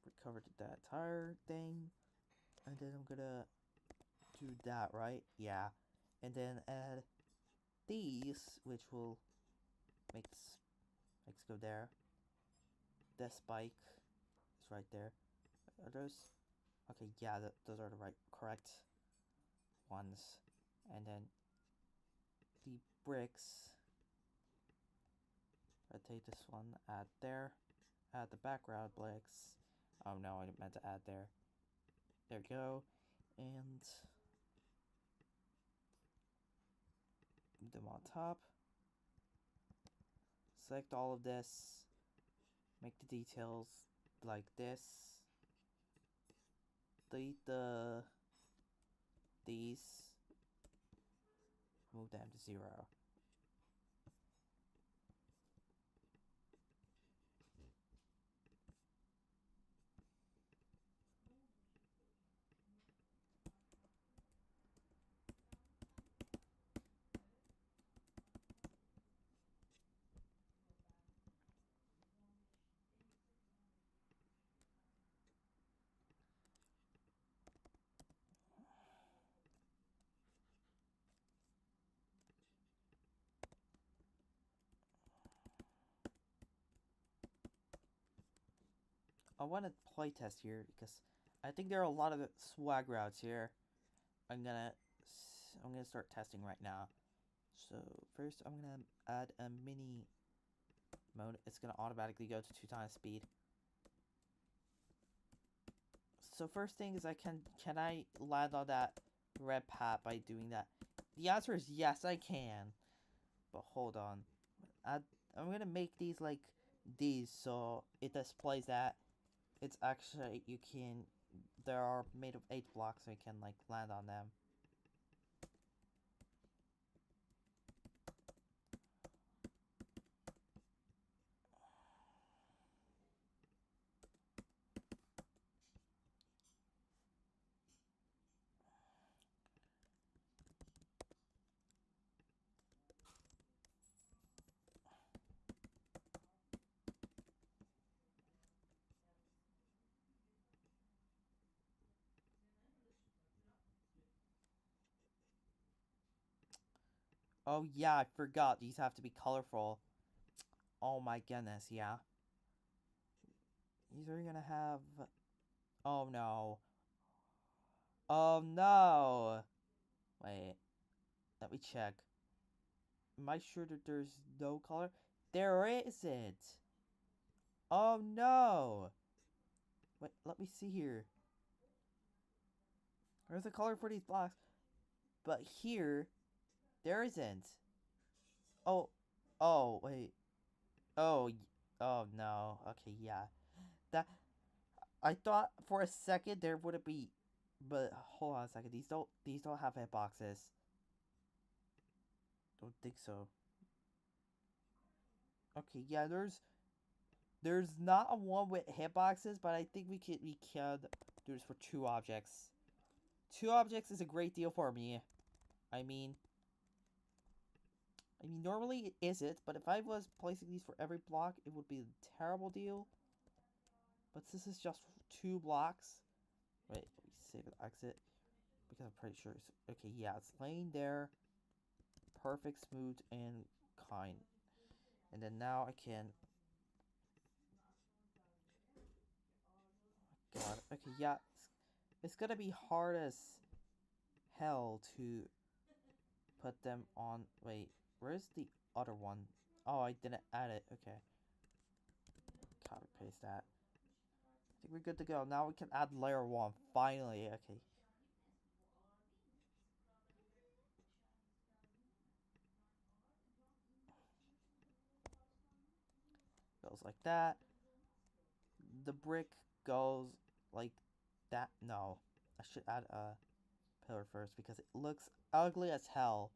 recover that entire thing. And then I'm gonna do that, right? Yeah. And then add these, which will make spikes go there. This spike is right there. Are those? Okay, yeah, those are the correct ones. And then the bricks. I take this one, add there. Add the background bricks. Oh no, I meant to add there. There we go. And put them on top. Select all of this. Make the details like this. Delete these. Move them to 0. I want to playtest here because I think there are a lot of swag routes here. I'm gonna start testing right now. So first I'm gonna add a mini mode. It's gonna automatically go to 2 times speed. So first thing is can I land on that red path by doing that? The answer is yes, I can. But hold on. I'm gonna make these like these so it displays that it's actually they are made of 8 blocks so you can like land on them. Oh yeah, I forgot. These have to be colorful. Oh my goodness, yeah. These are gonna have... Oh no. Oh no! Wait. Let me check. Am I sure that there's no color? There isn't! Oh no! Wait, let me see here. There's a color for these blocks. But here, there isn't. Oh. Oh, wait. Oh, oh no. Okay, yeah. That I thought for a second there wouldn't be, but hold on a second. These don't have hitboxes. Don't think so. Okay, yeah. There's not a one with hitboxes, but I think we can do this for 2 objects. 2 objects is a great deal for me. I mean, normally it isn't, but if I was placing these for every block, it would be a terrible deal. But this is just 2 blocks. Wait, let me save and exit. Because I'm pretty sure it's... Okay, yeah, it's laying there. Perfect, smooth, and kind. And then now I can... Oh my god. Okay, yeah. It's gonna be hard as hell to put them on... Wait, where's the other one? Oh, I didn't add it. Okay. Copy paste that. I think we're good to go. Now we can add layer 1. Finally. Okay. Goes like that. The brick goes like that. No. I should add a pillar first because it looks ugly as hell.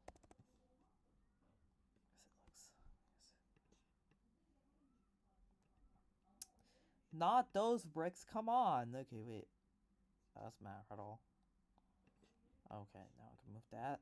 Not those bricks, come on. Okay, wait. That doesn't matter at all. Okay, now I can move that.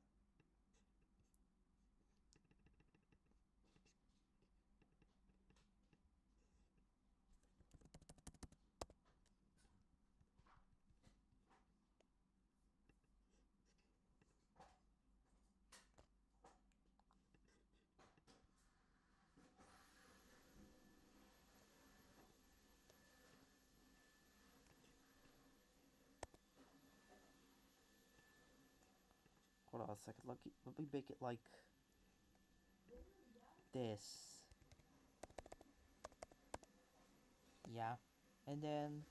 Hold on a second. Let me make it like this. Yeah. And then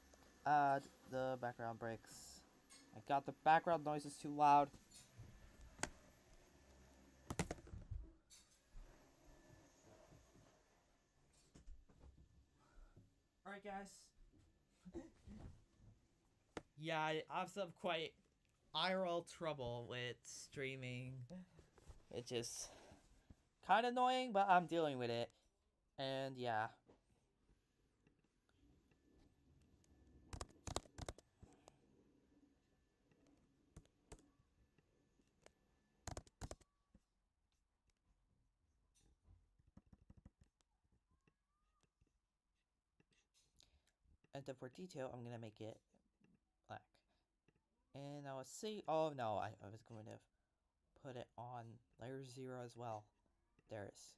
add the background bricks. I got the background noises too loud. Alright, guys. Yeah, I have some quite IRL trouble with streaming. It's just kind of annoying, but I'm dealing with it. And yeah. And then for detail, I'm gonna make it black. And now let's see. Oh no, I was going to put it on layer 0 as well. There it is.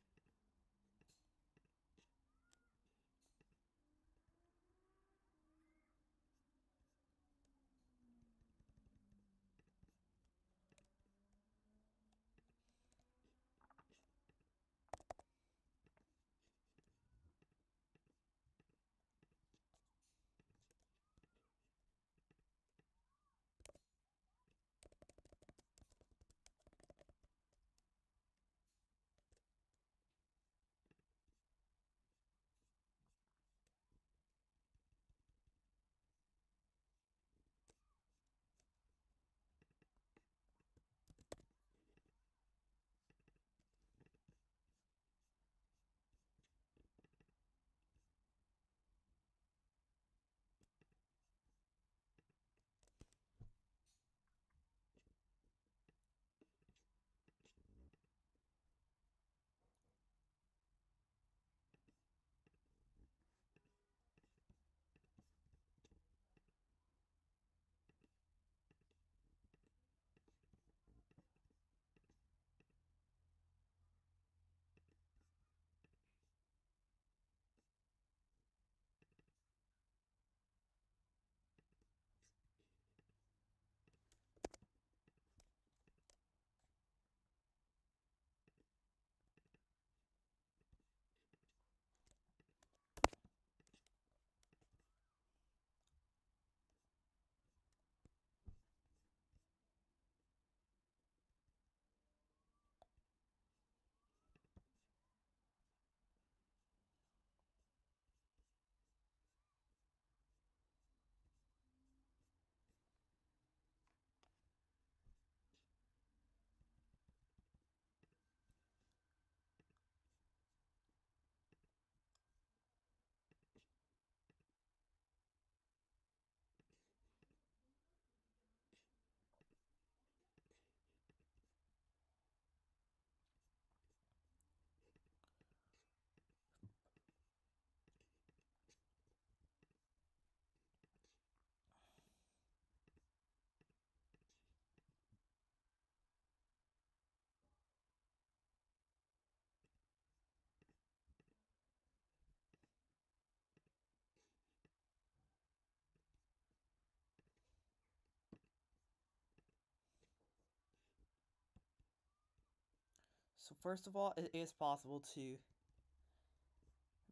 So first of all, it is possible to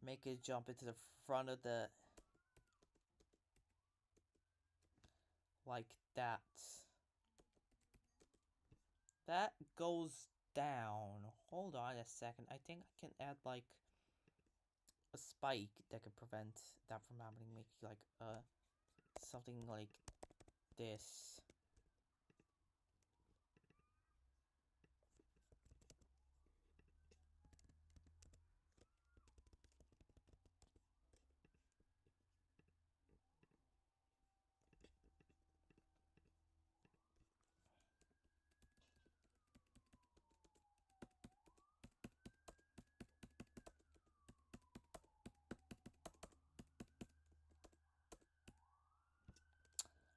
make it jump into the front of the... like that. That goes down. Hold on a second. I think I can add like a spike that could prevent that from happening. Make like something like this.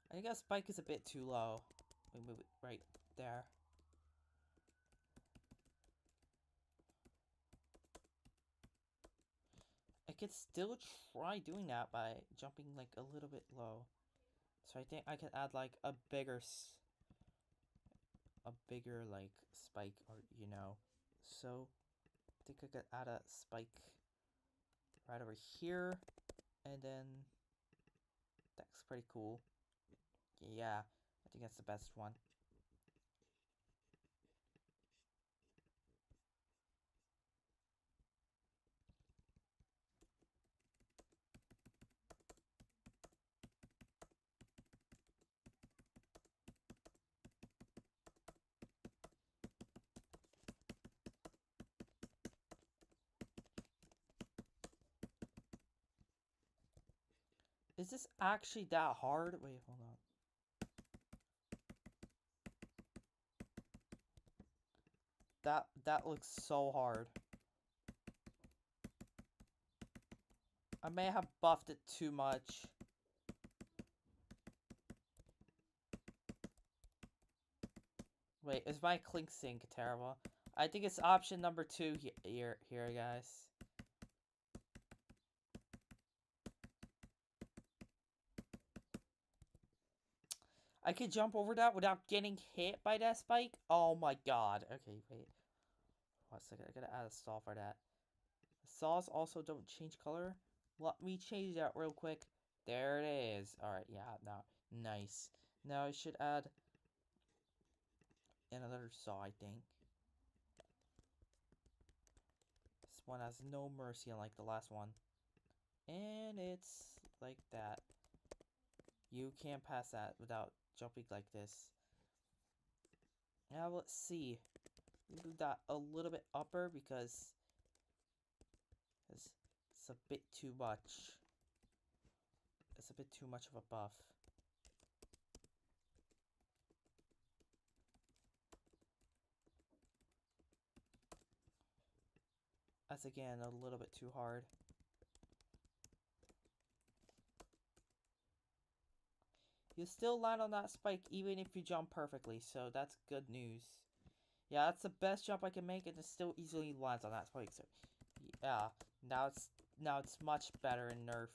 I think that spike is a bit too low. We move it right there. I could still try doing that by jumping like a little bit low. So I think I could add like a bigger like spike, or you know. So I think I could add a spike right over here, and then that's pretty cool. Yeah, I think that's the best one. Is this actually that hard? Wait, hold on. That looks so hard. I may have buffed it too much. Wait, is my clink sync terrible? I think it's option number 2 here, guys. I could jump over that without getting hit by that spike? Oh my god. Okay, wait. One second, I gotta add a saw for that. Saws also don't change color. Let me change that real quick. There it is. Alright, yeah, now. Nice. Now I should add another saw, I think. This one has no mercy unlike the last one. And it's like that. You can't pass that without jumping like this. Now let's see. We move that a little bit upper because it's a bit too much. It's a bit too much of a buff. That's again a little bit too hard. You still land on that spike even if you jump perfectly, so that's good news. Yeah, that's the best jump I can make, and it still easily lands on that spike. So, yeah, now it's much better and nerfed.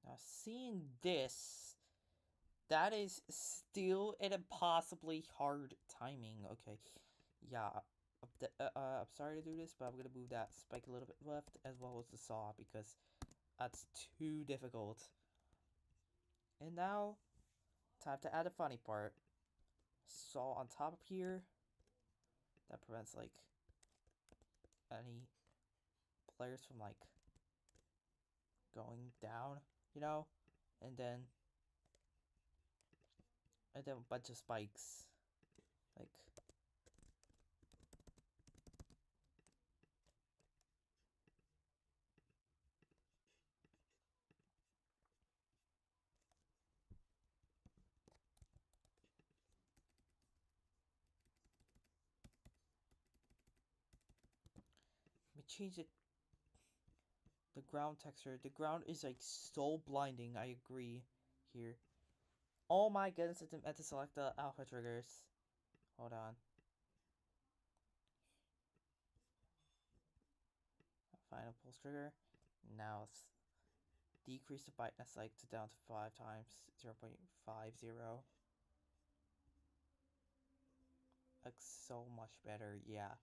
Now, seeing this, that is still an impossibly hard timing. Okay, yeah, I'm sorry to do this, but I'm gonna move that spike a little bit left as well as the saw because that's too difficult. And now, time to add a funny part. Saw on top of here. That prevents like any players from like going down, you know? And then a bunch of spikes. Like let me change the the ground texture. The ground is like so blinding. I agree here. Oh my goodness, I meant to select the alpha triggers. Hold on. Final pulse trigger. Now let's decrease the brightness like to down to 5 times 0.50. Looks so much better, yeah.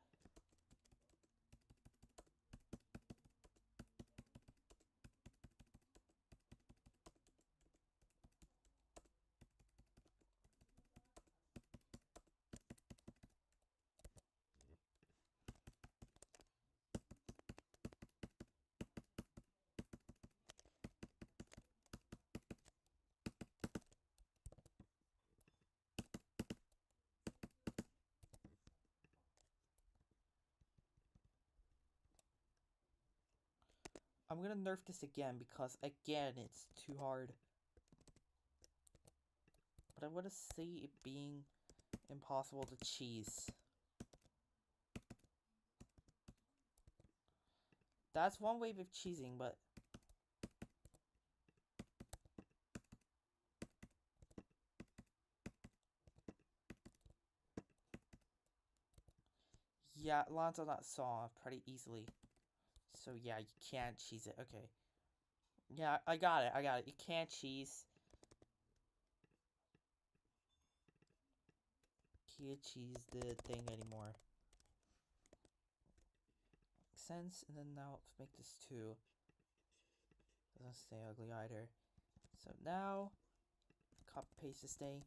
I'm gonna nerf this again because again it's too hard. But I wanna see it being impossible to cheese. That's one way of cheesing, but yeah, it lands on that saw pretty easily. So yeah, you can't cheese it. Okay. Yeah, I got it. You can't cheese. Can't cheese the thing anymore. Makes sense. And then now let's make this 2. Doesn't stay ugly either. So now, copy paste this thing.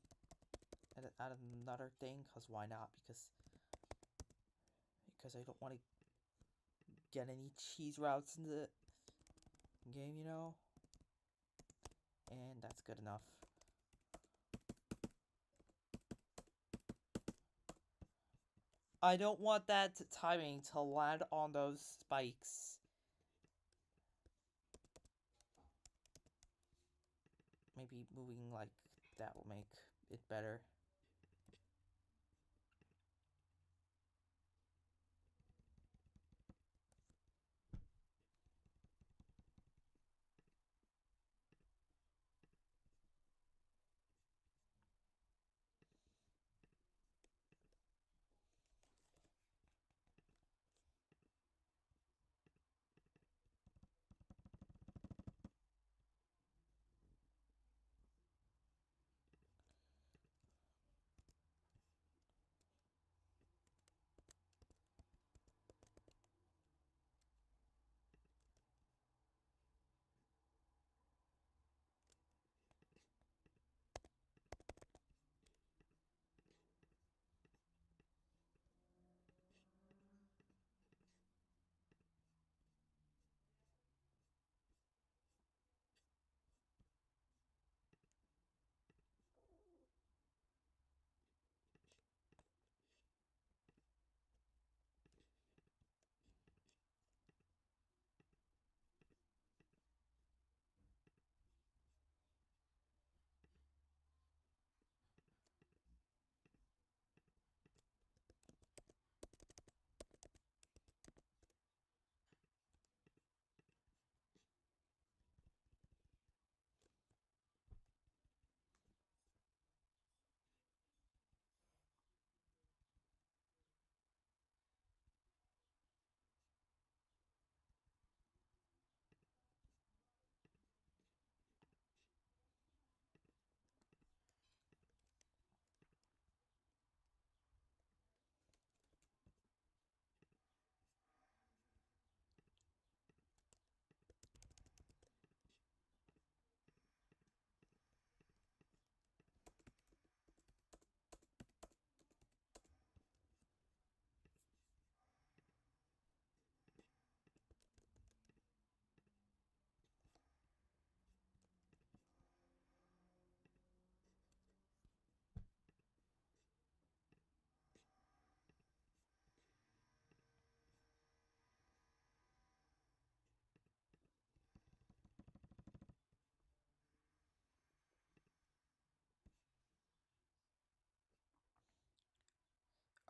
And then add another thing, because why not? Because I don't want to get any cheese routes in the game, you know? And that's good enough. I don't want that timing to land on those spikes. Maybe moving like that will make it better.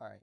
Alright.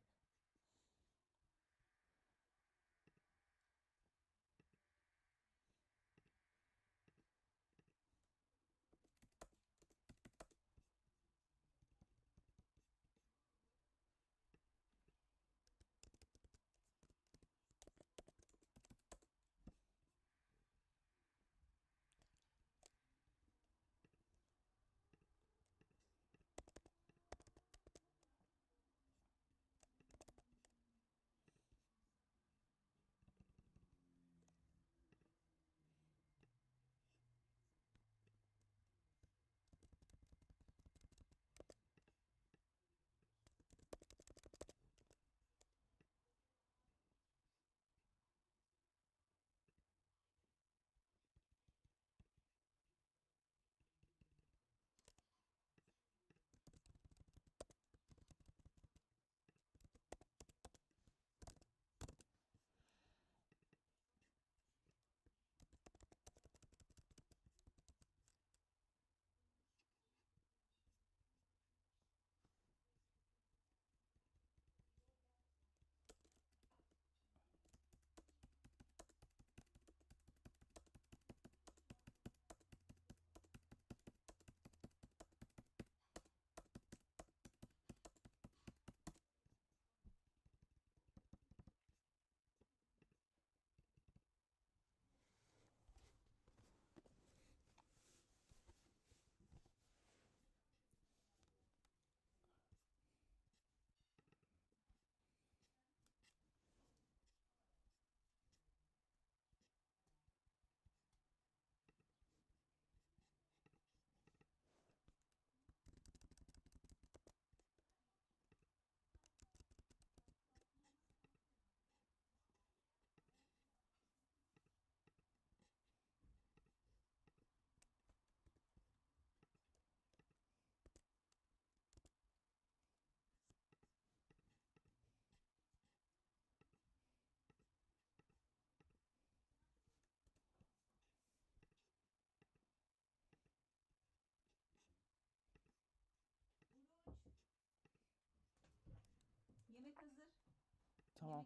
Come on.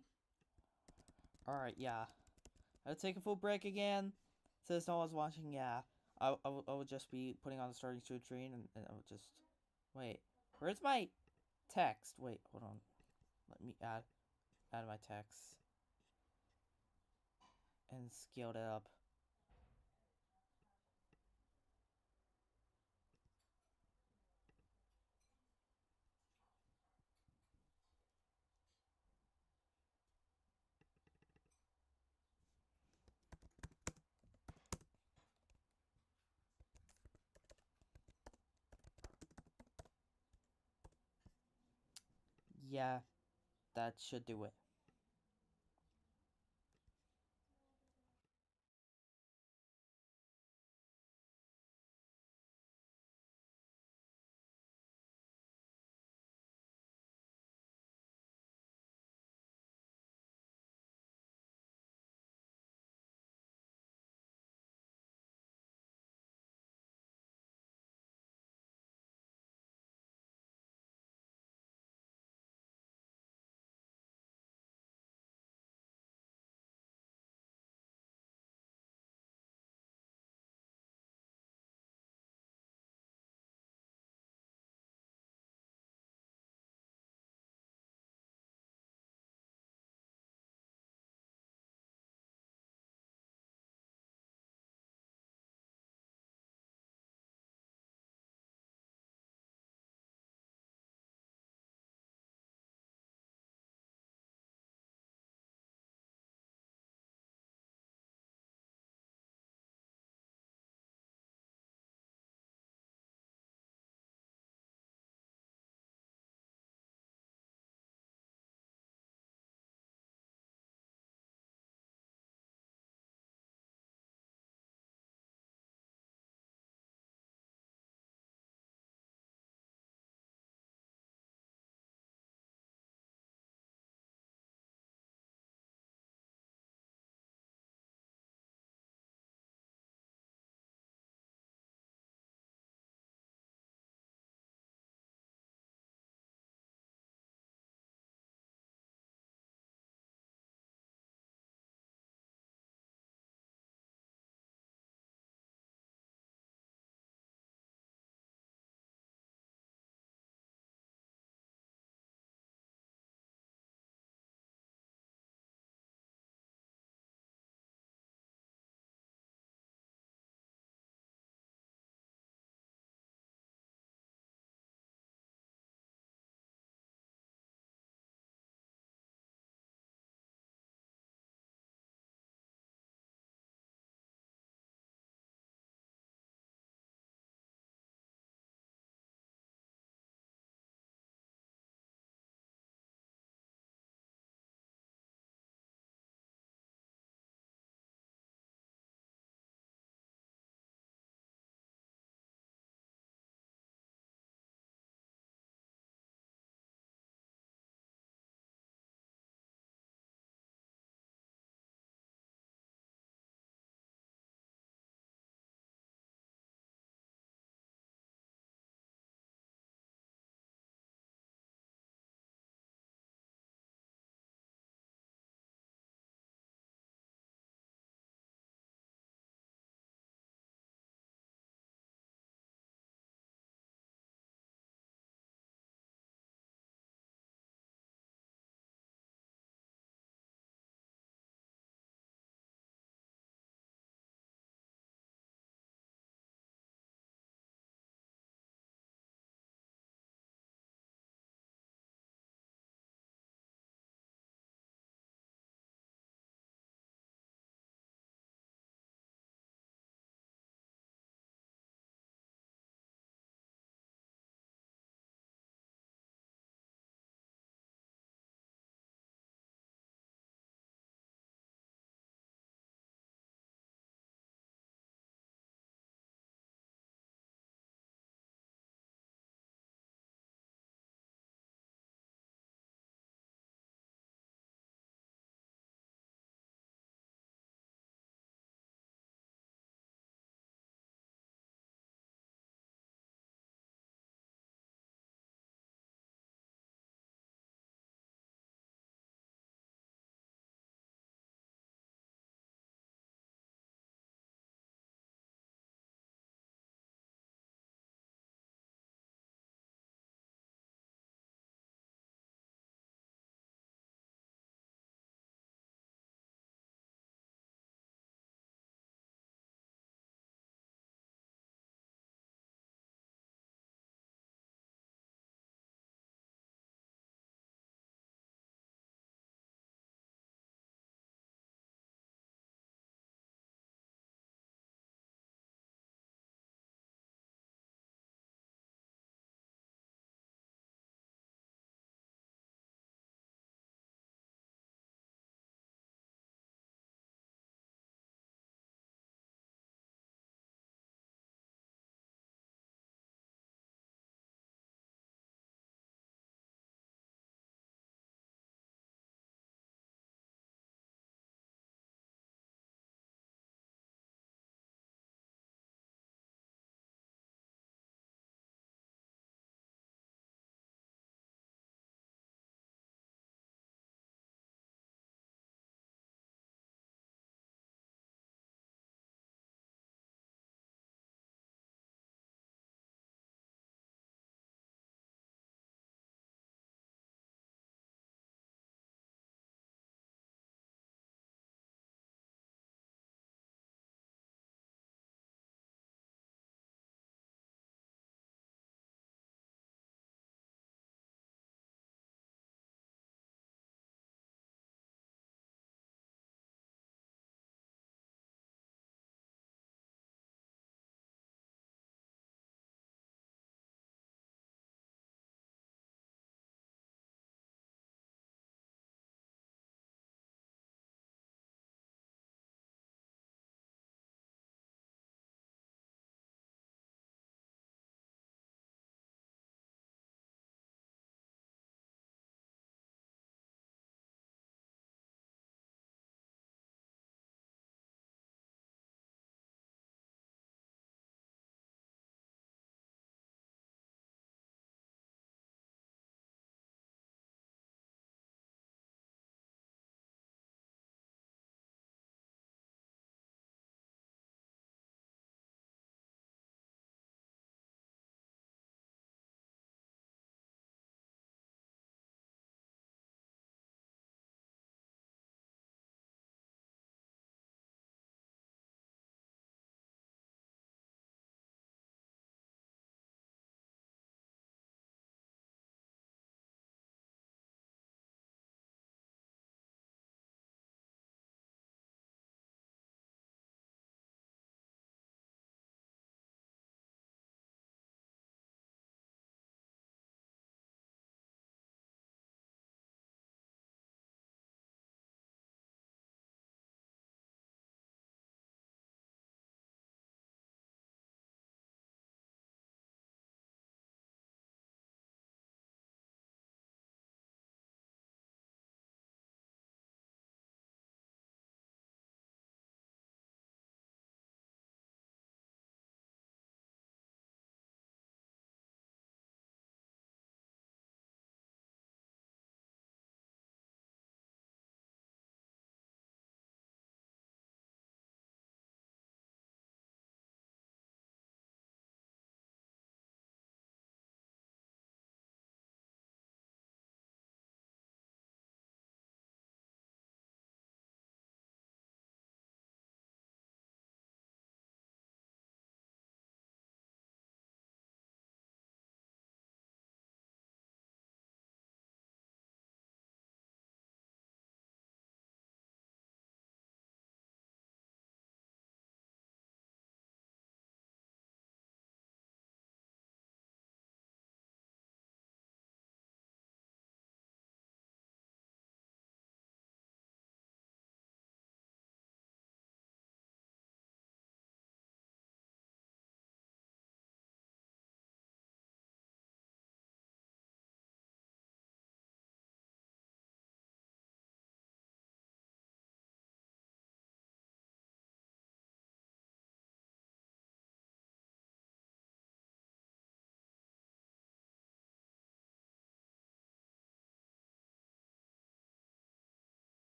Alright, yeah. I'll take a full break again. Since no one's watching, yeah. I would just be putting on the starting screen and I would just... Wait. Where's my text? Wait, hold on. Let me add my text. And scale it up. Yeah, that should do it.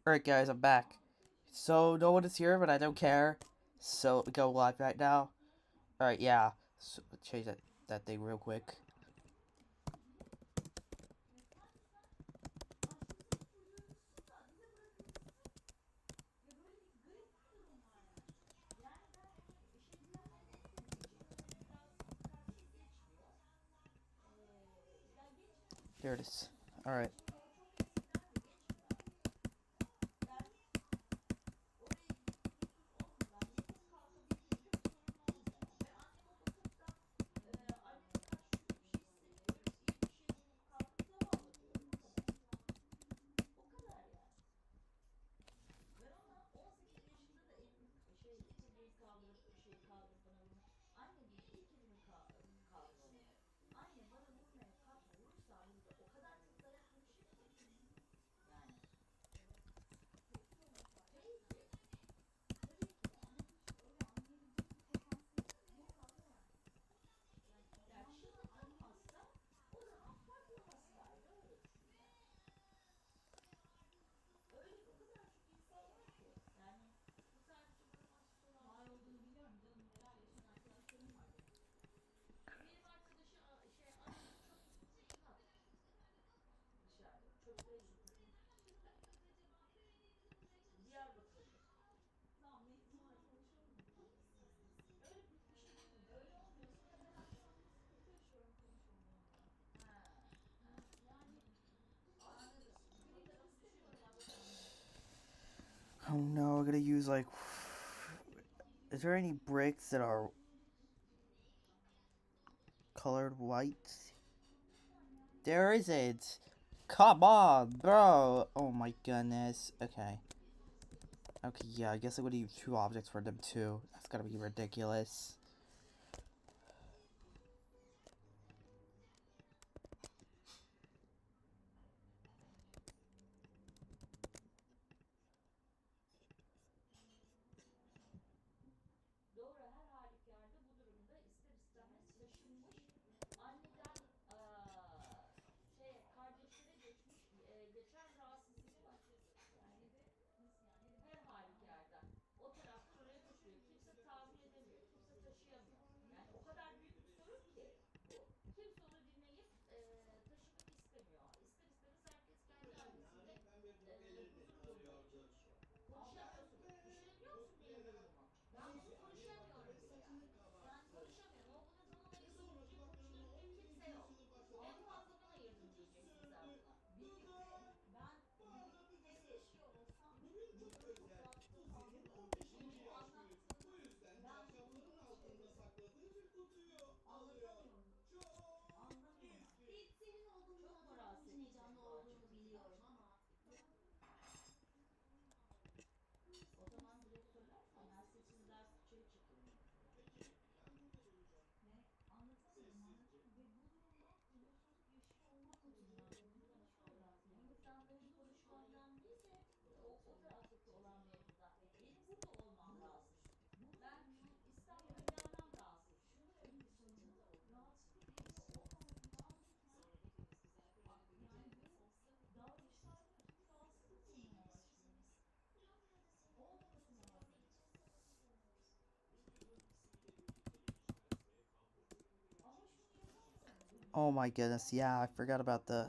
Alright guys, I'm back. So no one is here, but I don't care. So go live right now. Alright, yeah. So, change that thing real quick. There it is. Alright. Oh no, I'm gonna use like... Is there any bricks that are colored white? There isn't! Come on, bro! Oh my goodness. Okay. Okay, yeah, I guess I'm gonna use 2 objects for them too. That's gotta be ridiculous. Oh my goodness, yeah, I forgot about the...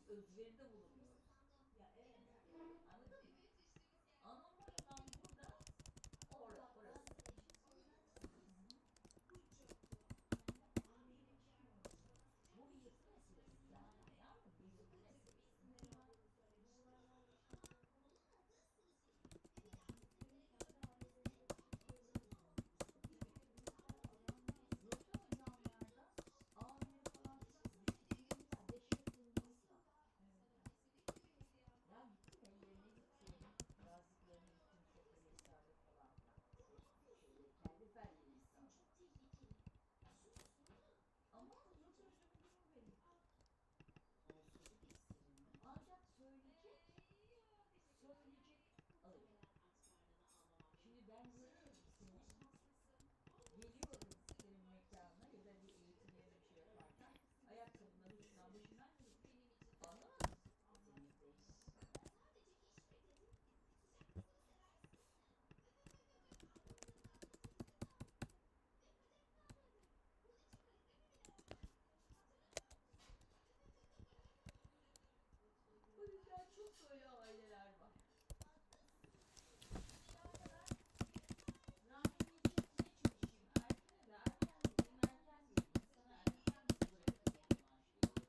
özveride bulunuyoruz. Yani anladın mı? Anormal olan burada orası. Hı hı. Bu bir yapı meselesi zaten yavrum. Bir yapı meselesi. Rota hocamlarda A'ları falan düşüklüğümüz var. Dehşet zenginlik var. Ya gittim evlerine gittim. Yazdıklarını gittim sofraya sardım falan filan. Kelli felli insanlar. Ama rota sunucumu benim. Ancak söyleyecek alıyor. Şimdi ben görüyorum seni, geliyorum senin mekanına ya da bir eğitimlerini bir şey yaparken ayakkabından uçundan başından görüyorum. Anladın mı? Senin beynin o kadar. O yüzden çok böyle aileler var. Rahimli ne çalışayım? Erken eve erken gideyim, erken geleyim. Sana erken bırakayım maaş veriyorum.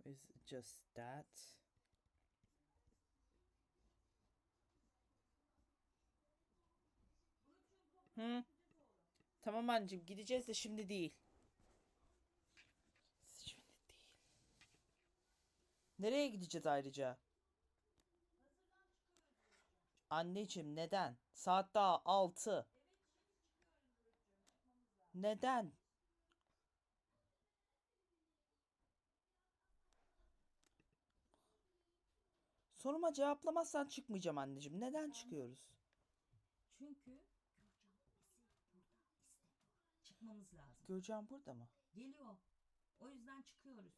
Is it just that? Hı? Tamam anneciğim, gideceğiz de şimdi değil. Şimdi değil. Nereye gideceğiz ayrıca? Anneciğim neden? Saat daha 6. Neden? Soruma cevaplamazsan çıkmayacağım anneciğim. Neden çıkıyoruz? Çünkü çıkmamız lazım. Göreceğim burada mı? Geliyor. O yüzden çıkıyoruz.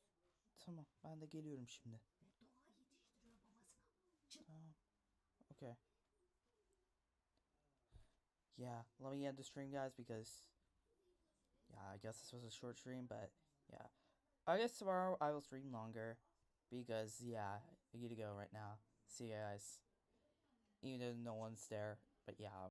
Tamam, ben de geliyorum şimdi. Doğa yetiştiriyor babasına. Çık. Tamam. Okay. Yeah, let me end the stream, guys, because yeah, I guess this was a short stream, but yeah. I guess tomorrow I will stream longer because yeah, I need to go right now. See you guys. Even though no one's there, but yeah.